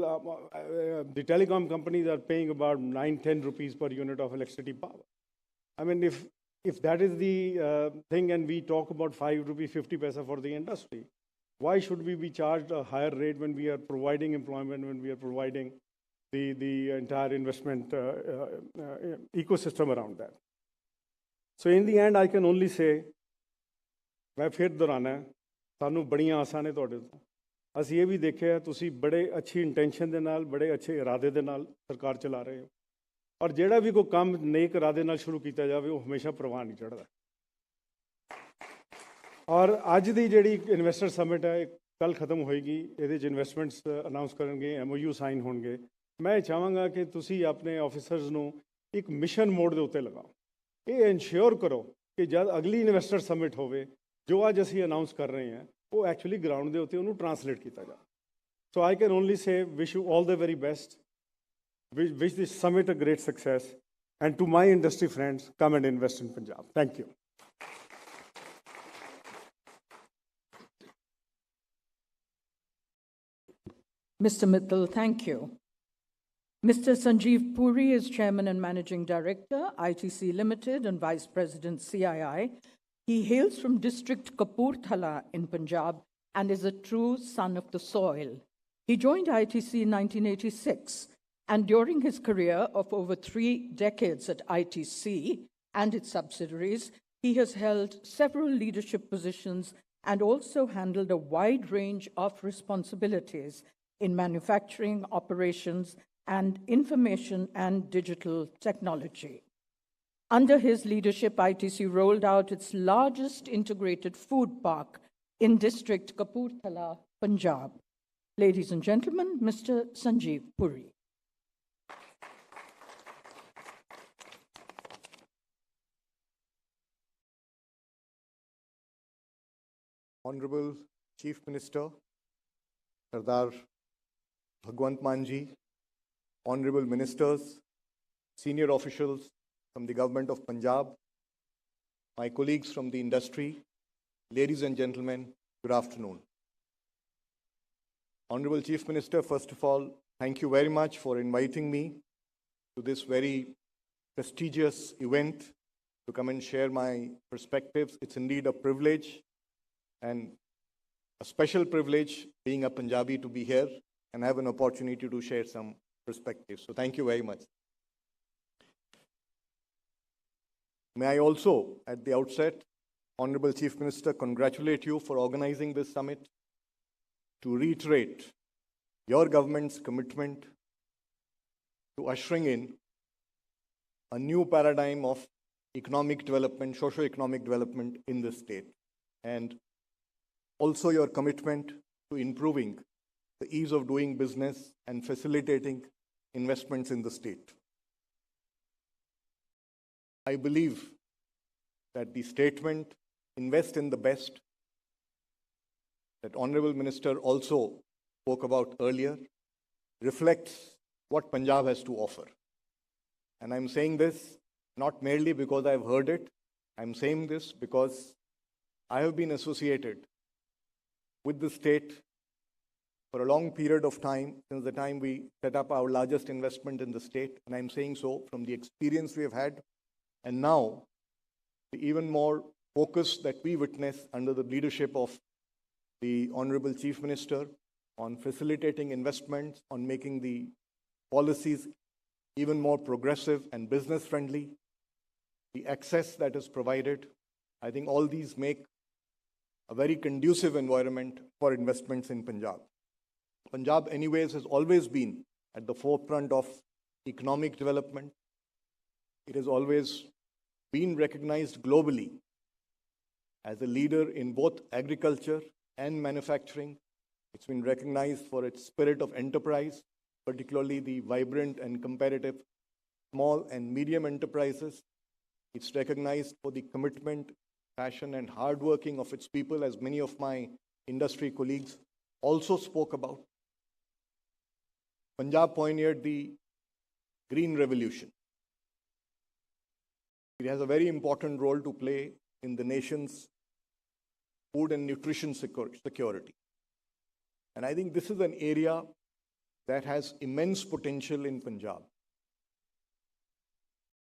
the telecom companies are paying about 9-10 rupees per unit of electricity power. I mean, if that is the thing and we talk about 5 rupees 50 paisa for the industry, why should we be charged a higher rate when we are providing employment, when we are providing the entire investment ecosystem around that? So in the end, I can only say, मैं फिर दोहराना है, सानू बड़ियां आसां ने तुहाडे तो. ਅਸੀਂ ਇਹ ਵੀ ਦੇਖਿਆ ਤੁਸੀਂ ਬੜੇ ਅੱਛੀ ਇੰਟੈਂਸ਼ਨ ਦੇ ਨਾਲ, ਬੜੇ ਅੱਛੇ ਇਰਾਦੇ ਦੇ ਨਾਲ ਸਰਕਾਰ ਚਲਾ ਰਹੇ ਹੋ. ਔਰ ਜਿਹੜਾ ਵੀ ਕੋਈ ਕੰਮ ਨੇਕ ਇਰਾਦੇ ਨਾਲ ਸ਼ੁਰੂ ਕੀਤਾ ਜਾਵੇ ਉਹ ਹਮੇਸ਼ਾ ਪ੍ਰਵਾਨ ਨਹੀਂ ਚੜ੍ਹਦਾ. ਔਰ ਅੱਜ ਦੀ ਜਿਹੜੀ ਇਨਵੈਸਟਰ ਸਮਿਟ ਹੈ ਕੱਲ ਖਤਮ ਹੋਏਗੀ. ਇਹਦੇ 'ਚ ਇਨਵੈਸਟਮੈਂਟਸ ਅਨਾਊਂਸ ਕਰਨਗੇ, MOU ਸਾਈਨ ਹੋਣਗੇ. ਮੈਂ ਚਾਹਾਂਗਾ ਕਿ ਤੁਸੀਂ ਆਪਣੇ ਆਫਿਸਰਸ ਨੂੰ ਇੱਕ ਮਿਸ਼ਨ ਮੋਡ ਦੇ ਉੱਤੇ ਲਗਾਓ. ਇਹ ਇਨਸ਼ੋਰ ਕਰੋ ਕਿ ਜਦ ਅਗਲੀ ਇਨਵੈਸਟਰ ਸਮਿਟ ਹੋਵੇ, ਜੋ ਅੱਜ ਅਸੀਂ ਅਨਾਊਂਸ ਕਰ ਰਹੇ ਹਾਂ, ਉਹ ਐਕਚੁਅਲੀ ਗਰਾਊਂਡ ਦੇ ਉੱਤੇ ਉਹਨੂੰ ਟਰਾਂਸਲੇਟ ਕੀਤਾ ਜਾਵੇ. So I can only say wish you all the very best, wish this summit a great success, and to my industry friends, come and invest in Punjab. Thank you. Mr. Mittal, thank you. Mr. Sanjeev Puri is Chairman and Managing Director, ITC Limited, and Vice President, CII. He hails from District Kapurthala in Punjab and is a true son of the soil. He joined ITC in 1986, and during his career of over 3 decades at ITC and its subsidiaries, he has held several leadership positions and also handled a wide range of responsibilities in manufacturing, operations, and information and digital technology. Under his leadership, ITC rolled out its largest integrated food park in District Kapurthala, Punjab. Ladies and gentlemen, Mr. Sanjeev Puri. Honorable Chief Minister, Sardar Bhagwant Manji, Honorable Ministers, senior officials from the Government of Punjab, my colleagues from the industry, ladies and gentlemen, good afternoon. Honorable Chief Minister, first of all, thank you very much for inviting me to this very prestigious event to come and share my perspectives. It's indeed a privilege and a special privilege being a Punjabi to be here and have an opportunity to share some perspectives. So thank you very much. May I also, at the outset, Honorable Chief Minister, congratulate you for organizing this summit to reiterate your government's commitment to ushering in a new paradigm of economic development, socio-economic development in the state, and also your commitment to improving the ease of doing business and facilitating investments in the state. I believe that the statement, invest in the best, that Honorable Minister also spoke about earlier, reflects what Punjab has to offer. And I'm saying this not merely because I've heard it, I'm saying this because I have been associated with the state for a long period of time, since the time we set up our largest investment in the state. And I'm saying so from the experience we have had, and now the even more focus that we witness under the leadership of the Honorable Chief Minister on facilitating investments, on making the policies even more progressive and business-friendly, the access that is provided. I think all these make a very conducive environment for investments in Punjab. Punjab, anyways, has always been at the forefront of economic development. It has always been recognized globally as a leader in both agriculture and manufacturing. It's been recognized for its spirit of enterprise, particularly the vibrant and competitive small and medium enterprises. It's recognized for the commitment, passion, and hard working of its people, as many of my industry colleagues also spoke about. Punjab pioneered the Green Revolution. It has a very important role to play in the nation's food and nutrition security. And I think this is an area that has immense potential in Punjab.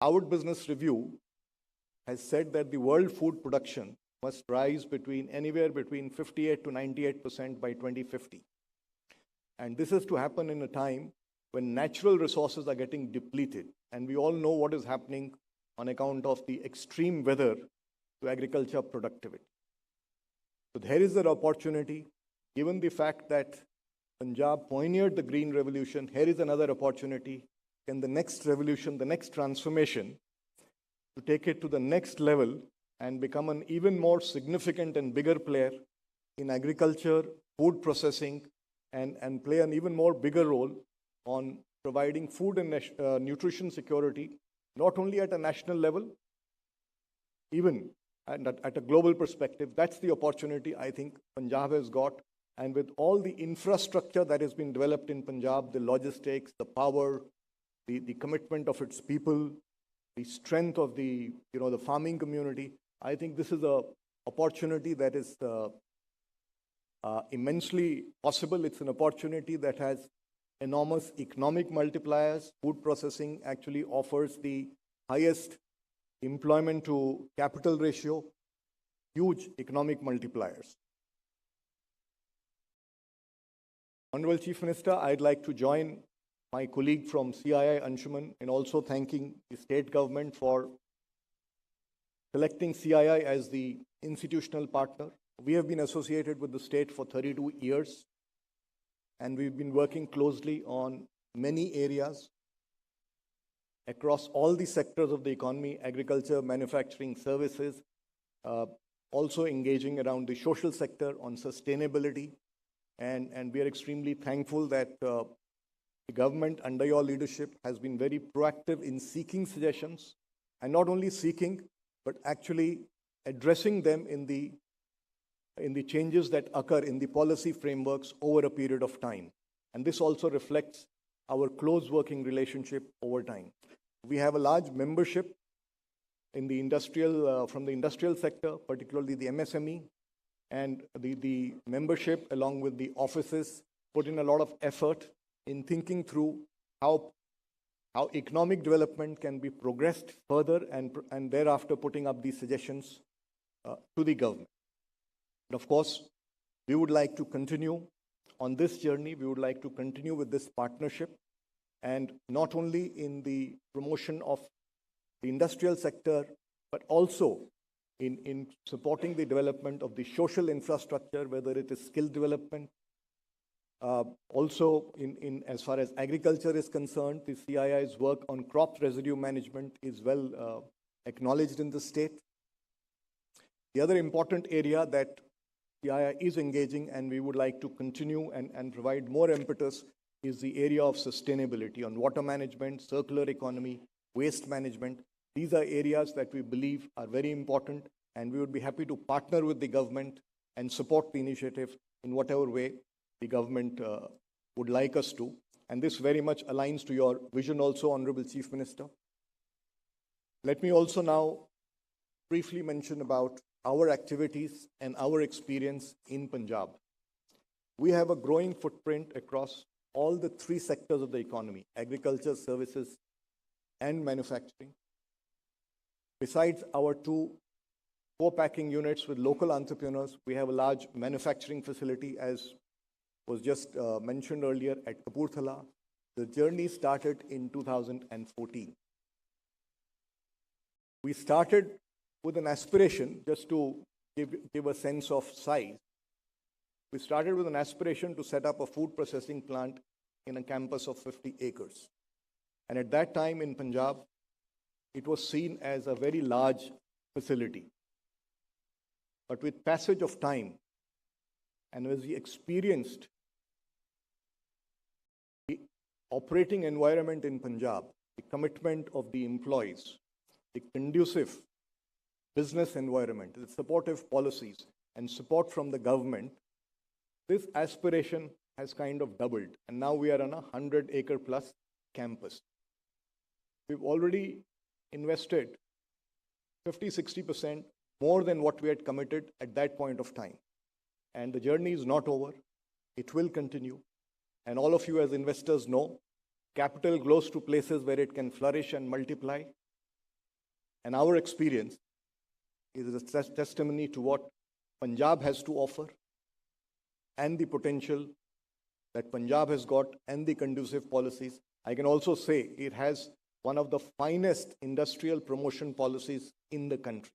Harvard Business Review has said that the world food production must rise anywhere between 58 to 98% by 2050. And this is to happen in a time when natural resources are getting depleted. And we all know what is happening on account of the extreme weather to agriculture productivity. So there is an opportunity, given the fact that Punjab pioneered the Green Revolution, here is another opportunity in the next revolution, the next transformation, to take it to the next level and become an even more significant and bigger player in agriculture, food processing, and play an even more bigger role on providing food and nutrition security, not only at a national level, even at a global perspective. That's the opportunity I think Punjab has got. And with all the infrastructure that has been developed in Punjab, the logistics, the power, the commitment of its people, the strength of the farming community, I think this is an opportunity that is immensely possible. It's an opportunity that has enormous economic multipliers. Food processing actually offers the highest employment to capital ratio, huge economic multipliers. Honorable Chief Minister, I'd like to join my colleague from CII, Anshuman, in also thanking the state government for selecting CII as the institutional partner. We have been associated with the state for 32 years, and we've been working closely on many areas across all the sectors of the economy, agriculture, manufacturing, services, also engaging around the social sector on sustainability. And we are extremely thankful that the government under your leadership has been very proactive in seeking suggestions, and not only seeking, but actually addressing them in the changes that occur in the policy frameworks over a period of time. And this also reflects our close working relationship over time. We have a large membership in the from the industrial sector, particularly the MSME, and the membership along with the offices put in a lot of effort in thinking through how economic development can be progressed further, and thereafter putting up these suggestions to the government. But of course, we would like to continue on this journey. We would like to continue with this partnership, and not only in the promotion of the industrial sector, but also in supporting the development of the social infrastructure, whether it is skill development. Also, as far as agriculture is concerned, the CII's work on crop residue management is well acknowledged in the state. The other important area that CII is engaging, and we would like to continue and provide more impetus, is the area of sustainability on water management, circular economy, waste management. These are areas that we believe are very important, and we would be happy to partner with the government and support the initiative in whatever way the government would like us to. And this very much aligns to your vision also, Honorable Chief Minister. Let me also now briefly mention about our activities and our experience in Punjab. We have a growing footprint across all the three sectors of the economy: agriculture, services, and manufacturing. Besides our two co-packing units with local entrepreneurs, we have a large manufacturing facility, as was just mentioned earlier, at Kapurthala. The journey started in 2014. We started with an aspiration, just to give a sense of size. We started with an aspiration to set up a food processing plant in a campus of 50 acres. And at that time in Punjab, it was seen as a very large facility. But with passage of time, and as we experienced the operating environment in Punjab, the commitment of the employees, the conducive business environment, the supportive policies, and support from the government, this aspiration has kind of doubled. And now we are on a 100-acre plus campus. We've already invested 50-60% more than what we had committed at that point of time. And the journey is not over. It will continue. And all of you as investors know, capital goes to places where it can flourish and multiply. And our experience is a testimony to what Punjab has to offer, and the potential that Punjab has got, and the conducive policies. I can also say it has one of the finest industrial promotion policies in the country.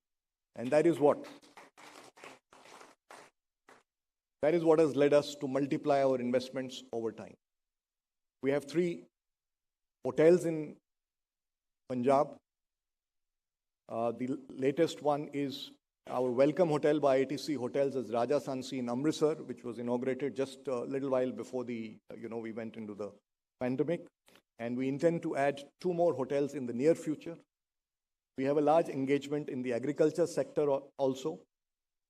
And that is what has led us to multiply our investments over time. We have 3 hotels in Punjab. The latest one is our Welcome Hotel by ITC Hotels as Raja Sansi in Amritsar, which was inaugurated just a little while before we went into the pandemic. And we intend to add 2 more hotels in the near future. We have a large engagement in the agriculture sector also.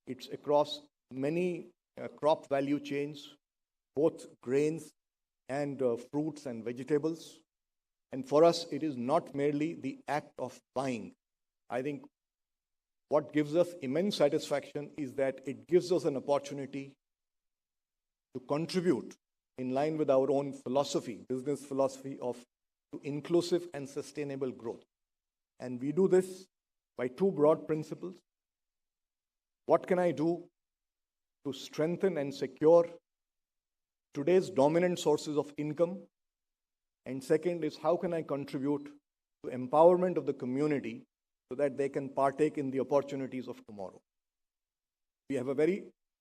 It's across many crop value chains, both grains and fruits and vegetables. And for us, it is not merely the act of buying. I think what gives us immense satisfaction is that it gives us an opportunity to contribute in line with our own philosophy, business philosophy of inclusive and sustainable growth. And we do this by two broad principles. What can I do to strengthen and secure today's dominant sources of income? And second is, how can I contribute to empowerment of the community so that they can partake in the opportunities of tomorrow? We have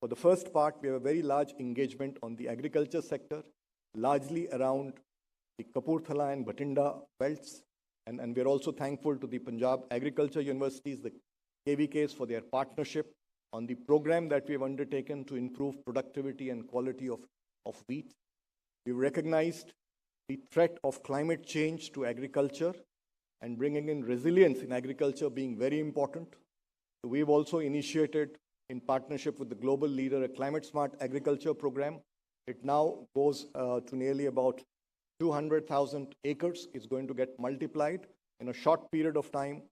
for the first part, we have a very large engagement on the agriculture sector, largely around the Kapurthala and Bathinda belts. And we're also thankful to the Punjab Agriculture Universities, the KVKs, for their partnership on the program that we have undertaken to improve productivity and quality of wheat. We've recognized the threat of climate change to agriculture and bringing in resilience in agriculture being very important. So we've also initiated, in partnership with the global leader, a climate smart agriculture program. It now goes to nearly about 200,000 acres. It's going to get multiplied in a short period of time.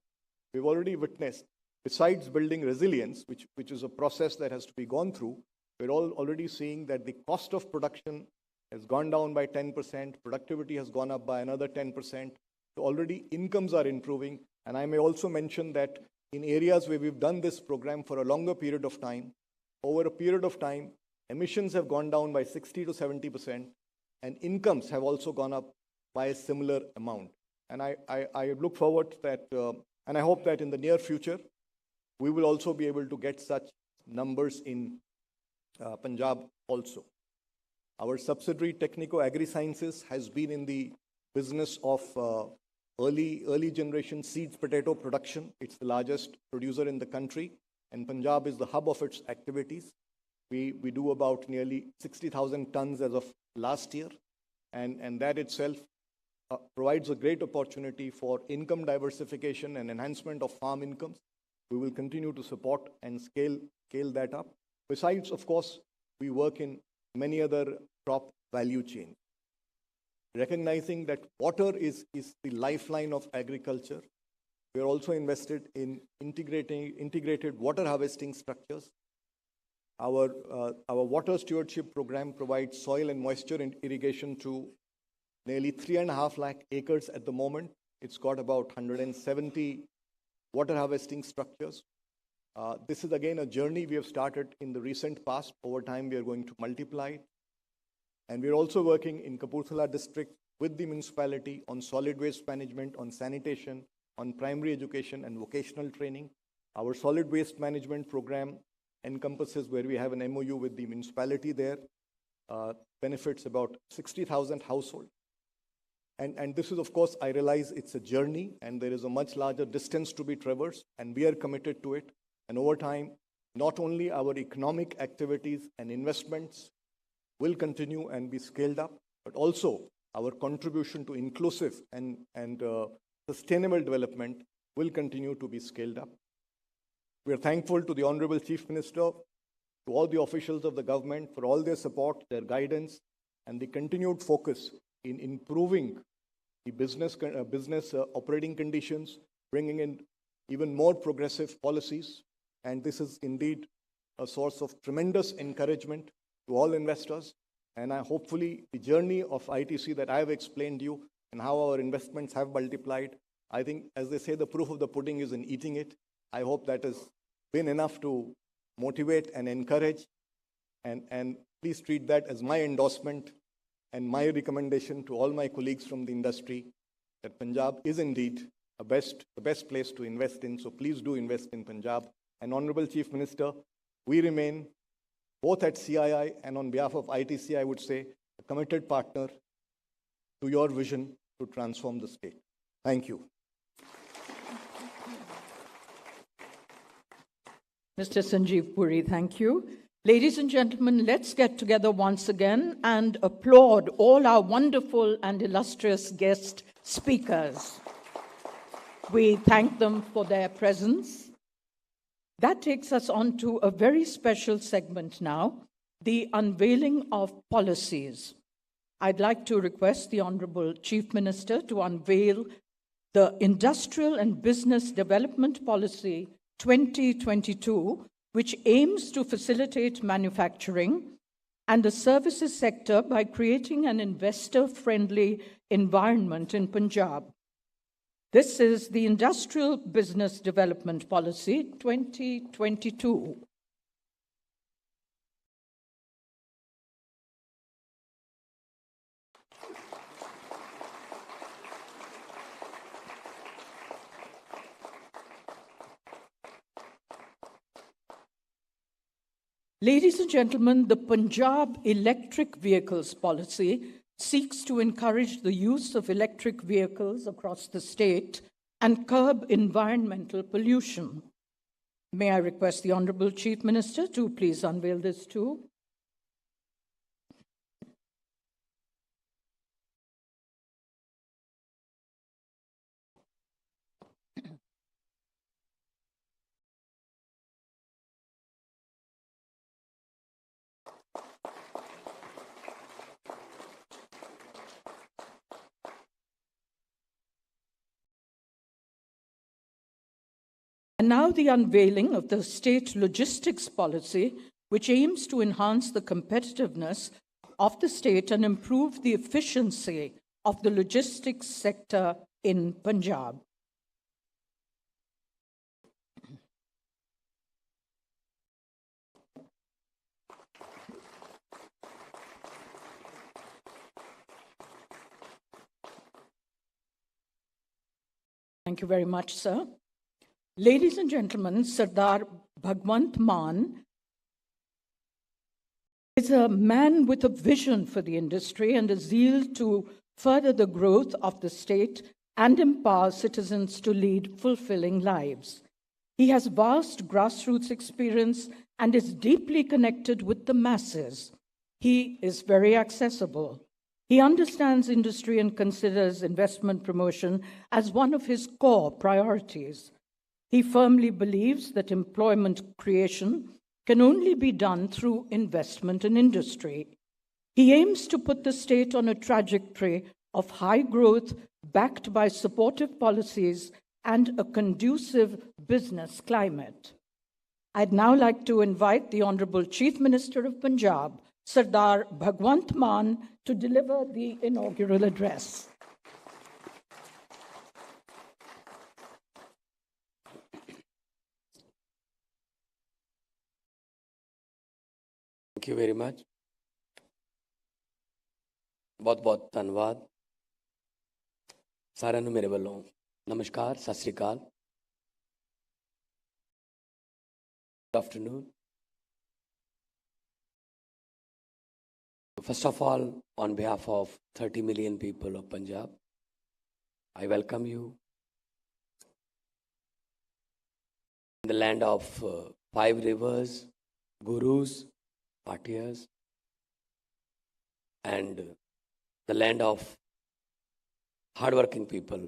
We've already witnessed, besides building resilience, which is a process that has to be gone through, we're already seeing that the cost of production has gone down by 10%, productivity has gone up by another 10%. So already incomes are improving. And I may also mention that in areas where we've done this program for a longer period of time, over a period of time, emissions have gone down by 60 to 70%, and incomes have also gone up by a similar amount. And I look forward to that, and I hope that in the near future, we will also be able to get such numbers in Punjab also. Our subsidiary Technico Agri-Sciences has been in the business of early generation seeds potato production. It's the largest producer in the country, and Punjab is the hub of its activities. We do about nearly 60,000 tons as of last year, and that itself provides a great opportunity for income diversification and enhancement of farm incomes. We will continue to support and scale that up. Besides, of course, we work in many other crop value chains. Recognizing that water is the lifeline of agriculture, we are also invested in integrated water harvesting structures. Our water stewardship program provides soil and moisture irrigation to nearly 3.5 lakh acres at the moment. It's got about 170 water harvesting structures. This is again a journey we have started in the recent past. Over time, we are going to multiply it. And we're also working in Kapurthala district with the municipality on solid waste management, on sanitation, on primary education and vocational training. Our solid waste management program encompasses, where we have an MOU with the municipality there, benefits about 60,000 households. And this is, of course, I realize it's a journey and there is a much larger distance to be traversed, and we are committed to it. And over time, not only our economic activities and investments will continue and be scaled up, but also our contribution to inclusive and sustainable development will continue to be scaled up. We are thankful to the Honorable Chief Minister, to all the officials of the government for all their support, their guidance, and the continued focus in improving the business operating conditions, bringing in even more progressive policies. And this is indeed a source of tremendous encouragement to all investors. And hopefully the journey of ITC that I have explained to you and how our investments have multiplied, I think, as they say, the proof of the pudding is in eating it. I hope that has been enough to motivate and encourage. And please treat that as my endorsement and my recommendation to all my colleagues from the industry that Punjab is indeed the best place to invest in. So please do invest in Punjab. And Honorable Chief Minister, we remain, both at CII and on behalf of ITC, I would say, a committed partner to your vision to transform the state. Thank you. Mr. Sanjeev Puri, thank you. Ladies and gentlemen, let's get together once again and applaud all our wonderful and illustrious guest speakers. We thank them for their presence. That takes us on to a very special segment now, the unveiling of policies. I'd like to request the Honorable Chief Minister to unveil the Industrial and Business Development Policy 2022, which aims to facilitate manufacturing and the services sector by creating an investor-friendly environment in Punjab. This is the Industrial Business Development Policy 2022. Ladies and gentlemen, the Punjab Electric Vehicles Policy seeks to encourage the use of electric vehicles across the state and curb environmental pollution. May I request the Honorable Chief Minister to please unveil this too? And now the unveiling of the state logistics policy, which aims to enhance the competitiveness of the state and improve the efficiency of the logistics sector in Punjab. Thank you very much, sir. Ladies and gentlemen, Sardar Bhagwant Mann is a man with a vision for the industry and a zeal to further the growth of the state and empower citizens to lead fulfilling lives. He has vast grassroots experience and is deeply connected with the masses. He is very accessible. He understands industry and considers investment promotion as one of his core priorities. He firmly believes that employment creation can only be done through investment in industry. He aims to put the state on a trajectory of high growth backed by supportive policies and a conducive business climate. I'd now like to invite the Honorable Chief Minister of Punjab, Sardar Bhagwant Mann, to deliver the inaugural address. Thank you very much. ਬਹੁਤ ਧੰਨਵਾਦ ਸਾਰਿਆਂ ਨੂੰ ਮੇਰੇ ਵੱਲੋਂ ਨਮਸਕਾਰ ਸਤਿ ਸ੍ਰੀ ਅਕਾਲ Good afternoon. First of all, on behalf of 30 million people of Punjab, I welcome you in the land of 5 rivers, gurus, Patiyas, and the land of hardworking people.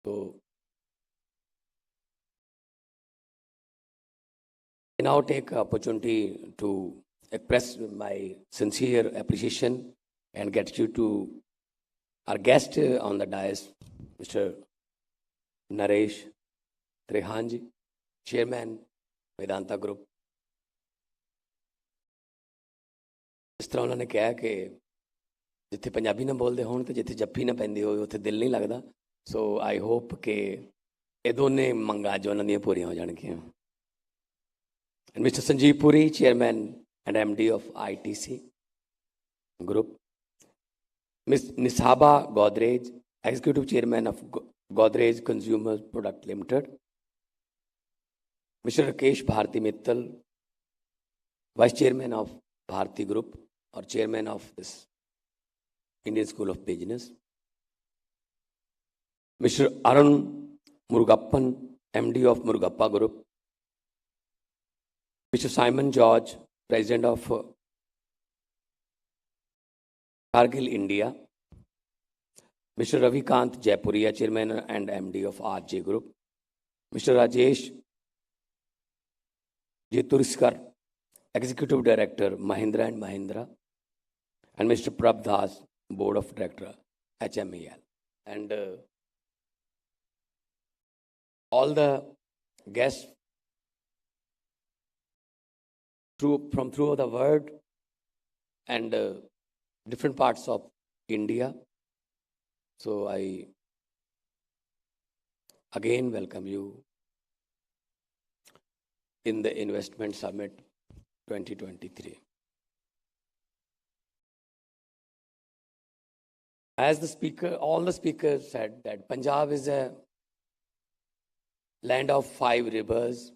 So, I now take opportunity to express my sincere appreciation and gratitude to our guest on the dais, Mr. Naresh Trehanji, Chairman, Vedanta Group. ਇਸ ਤਰ੍ਹਾਂ ਉਹਨਾਂ ਨੇ ਕਿਹਾ ਕਿ ਜਿੱਥੇ ਪੰਜਾਬੀ ਨਾ ਬੋਲਦੇ ਹੋਣ ਤੇ ਜਿੱਥੇ ਜੱਫੀ ਨਾ ਪੈਂਦੀ ਹੋਵੇ ਉੱਥੇ ਦਿਲ ਨਹੀਂ ਲੱਗਦਾ ਸੋ ਆਈ ਹੋਪ ਕਿ ਇਹ ਦੋਨੇ ਮੰਗਾਂ ਅੱਜ ਉਹਨਾਂ ਦੀਆਂ ਪੂਰੀਆਂ ਹੋ ਜਾਣਗੀਆਂ and mister Sanjiv Puri chairman and MD of ITC group miss Nisaba Godrej executive chairman of Godrej consumer product limited Mr. Rakesh Bharti Mittal, Vice Chairman of Bharti Group or Chairman of this Indian School of Business. Mr. Arun Murugappan, MD of Murugappa Group. Mr. Simon George, President of Cargill India. Mr. Ravikant Jaipuria, Chairman and MD of RJ Group. Mr. Rajesh Jeturiskar, Executive Director, Mahindra and Mahindra, and Mr. Prabh Das, Board of Director, HMEL. And all the guests from throughout the world and different parts of India. So I again welcome you in the Investment Summit 2023. As the speaker, all the speakers said that Punjab is a land of 5 rivers.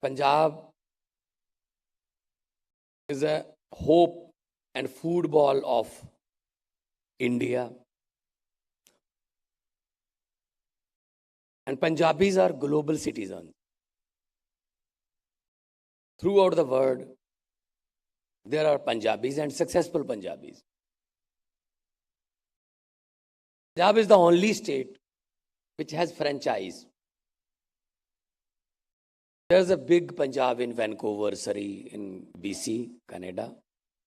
Punjab is a hope and football of India. And Punjabis are global citizens. Throughout the world, there are Punjabis and successful Punjabis. Punjab is the only state which has franchise. There's a big Punjab in Vancouver, Surrey, in BC, Canada.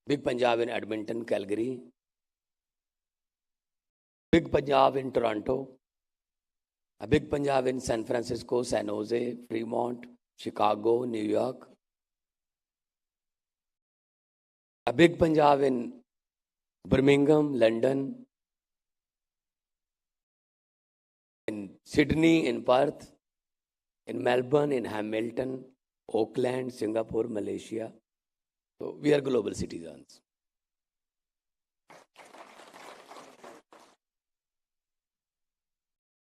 Big Punjab in Edmonton, Calgary. Big Punjab in Toronto. A big Punjab in San Francisco, San Jose, Fremont, Chicago, New York. A big Punjab in Birmingham, London, in Sydney, in Perth, in Melbourne, in Hamilton, Auckland, Singapore, Malaysia. So we are global citizens.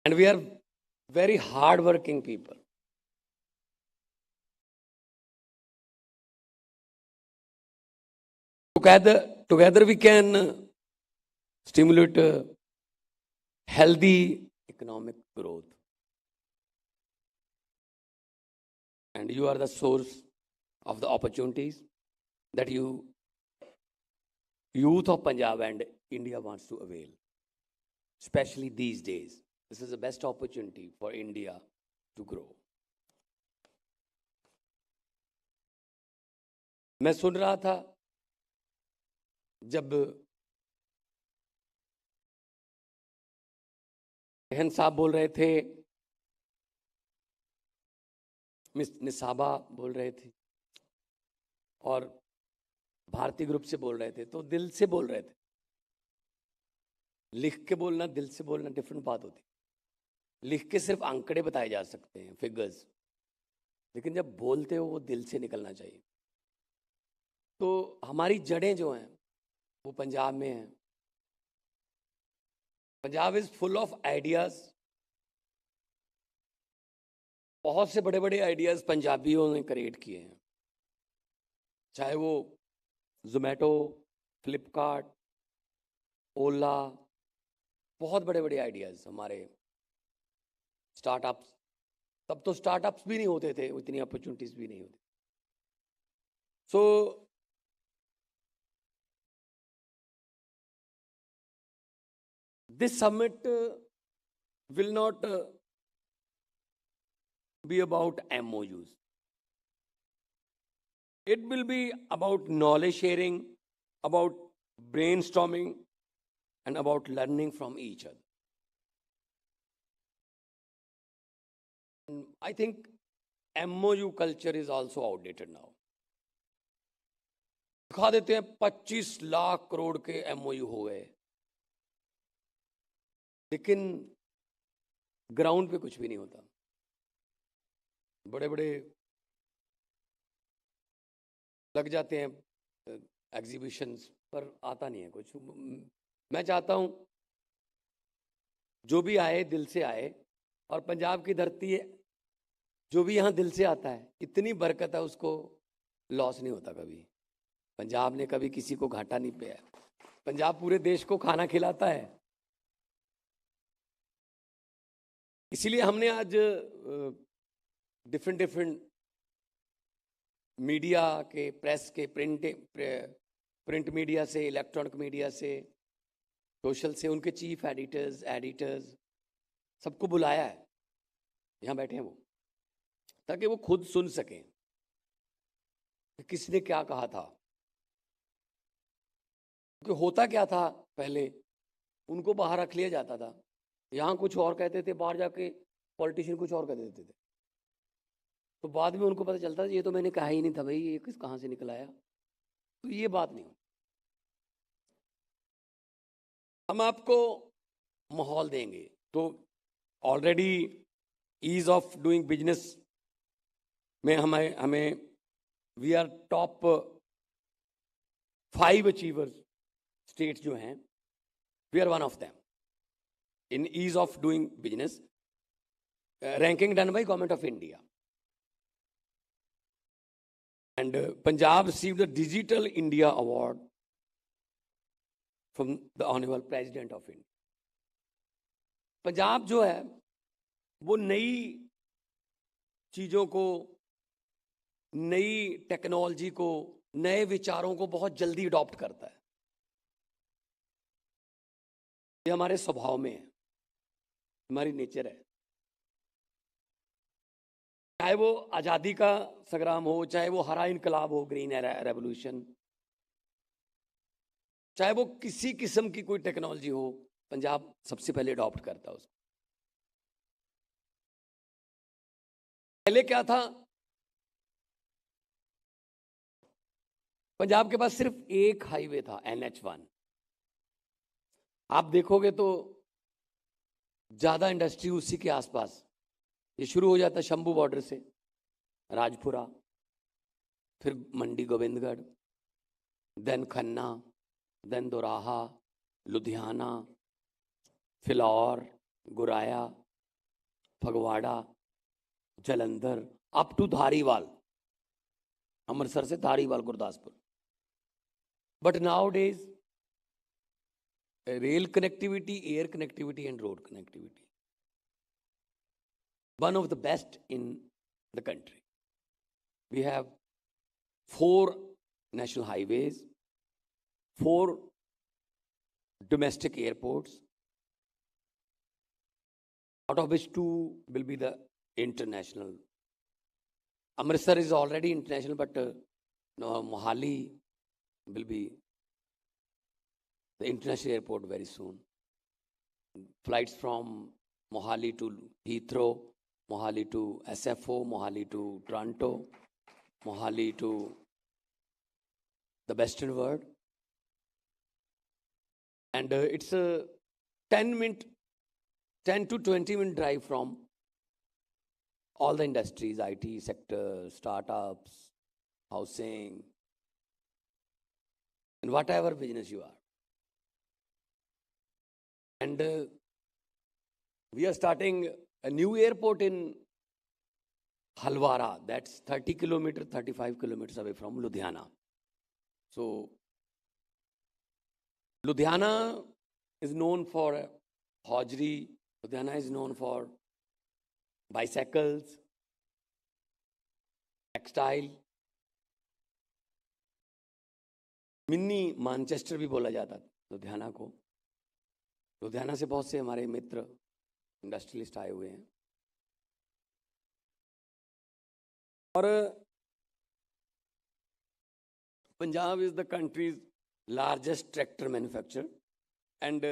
And we are very hard-working people. Together we can stimulate healthy economic growth. And you are the source of the opportunities that youth of Punjab and India wants to avail, especially these days. This is the best opportunity for India to grow. मैं सुन रहा था जब बहन साहब बोल रहे थे, miss Nisaba बोल रहे थे और भारती ग्रुप से बोल रहे थे, तो दिल से बोल रहे थे. लिख के बोलना, दिल से बोलना डिफरेंट बात होती. लिख के सिर्फ आंकड़े बताए जा सकते हैं, फिगर्स, लेकिन जब बोलते हो वो दिल से निकलना चाहिए. तो हमारी जड़ें जो हैं वो पंजाब में हैं. Punjab is full of ideas. बहुत से बड़े बड़े आइडियाज पंजाबियों ने क्रिएट किए हैं, चाहे वो जोमेटो, फ्लिपकार्ट, ओला, बहुत बड़े बड़े आइडियाज हमारे स्टार्टअप्स. तब तो स्टार्टअप्स भी नहीं होते थे, इतनी अपॉर्चुनिटीज भी नहीं होती. सो this summit will not be about MOUs. It will be about knowledge sharing, about brainstorming, and about learning from each other. And I think MOU culture is also outdated now. दिखा देते हैं 25 लाख करोड़ के MOU हो गए, लेकिन ground पे कुछ भी नहीं होता. बड़े बड़े लग जाते हैं एग्जीबिशंस पर, आता नहीं है कुछ. मैं चाहता हूं जो भी आए दिल से आए, और पंजाब की धरती है, जो भी यहाँ दिल से आता है इतनी बरकत है, उसको लॉस नहीं होता कभी. पंजाब ने कभी किसी को घाटा नहीं पाया. पंजाब पूरे देश को खाना खिलाता है. इसीलिए हमने आज डिफरेंट मीडिया के, प्रेस के, प्रिंट मीडिया से, इलेक्ट्रॉनिक मीडिया से, सोशल से, उनके चीफ एडिटर्स सबको बुलाया है. यहाँ बैठे हैं वो, ताकि वो खुद सुन सकें कि किसने क्या कहा था. क्योंकि होता क्या था पहले, उनको बाहर रख लिया जाता था. यहाँ कुछ और कहते थे, बाहर जाके पॉलिटिशियन कुछ और कह देते थे. तो बाद में उनको पता चलता ये तो मैंने कहा ही नहीं था भाई, ये कहाँ से निकल आया। तो ये बात नहीं। हम आपको माहौल देंगे। तो already ease of doing business में हमें we are top 5 achievers states जो हैं, we are one of them in ease of doing business, ranking done by Government of India. And Punjab received the Digital India Award from the Honorable President of India. Punjab जो है वो नई चीज़ों को, नई technology को, नए विचारों को बहुत जल्दी अडॉप्ट करता है। ये हमारे स्वभाव में है, हमारी नेचर है। चाहे वो आज़ादी का संग्राम हो, चाहे वो हरा इनकलाब हो, ग्रीन रेवोल्यूशन, चाहे वो किसी किस्म की कोई टेक्नोलॉजी हो, पंजाब सबसे पहले अडॉप्ट करता है उसको। पहले क्या था, पंजाब के पास सिर्फ एक हाईवे था, NH1। आप देखोगे तो ज्यादा इंडस्ट्री उसी के आसपास, ये शुरू हो जाता है शंभू बॉर्डर से, राजपुरा, फिर Mandi Gobindgarh, then Khanna, then Doraha, Ludhiana, Phillaur, Goraya, Phagwara, Jalandhar, up to Dhariwal, Amritsar से Dhariwal, Gurdaspur. But nowadays rail connectivity, air connectivity and road connectivity, one of the best in the country. We have 4 national highways, 4 domestic airports, out of which 2 will be the international. Amritsar is already international, but Mohali will be the international airport very soon. Flights from Mohali to Heathrow, Mohali to SFO, Mohali to Toronto, Mohali to the Western world. And it's a 10 to 20 minute drive from all the industries, IT sector, startups, housing, and whatever business you are. And we are starting a new airport in Halwara, that's 30 kilometers, 35 kilometers away from Ludhiana. So Ludhiana is known for hosiery, Ludhiana is known for bicycles, textile, mini Manchester भी बोला जाता लुधियाना को। लुधियाना से बहुत से हमारे मित्र industrialist आए हुए हैं। और Punjab is the country's largest tractor manufacturer and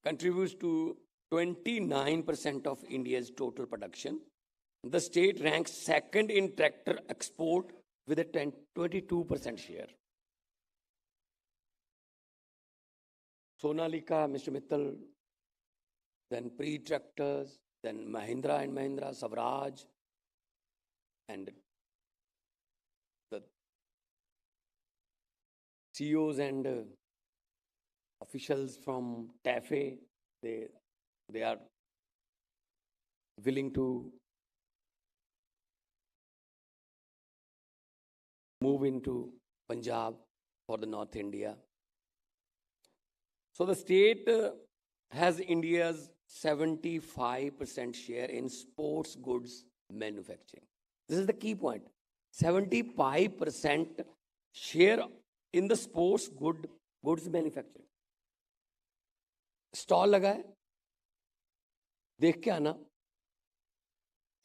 contributes to 29% of India's total production. The state ranks second in tractor export with a 22% share. Sonalika, Mr. Mittal, then Pre-Tractors, then Mahindra and Mahindra, Swaraj, and the CEOs and officials from TAFE, they are willing to move into Punjab for the North India. So the state has India's 75% share in sports goods manufacturing. This is the key point. 75% share in the sports goods manufacturing. Stall लगा है, देख के आना।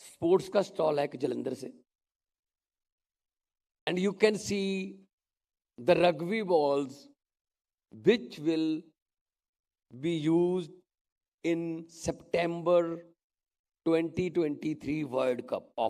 Sports का stall है जलंधर से, and you can see the rugby balls which will be used in September 2023 World Cup of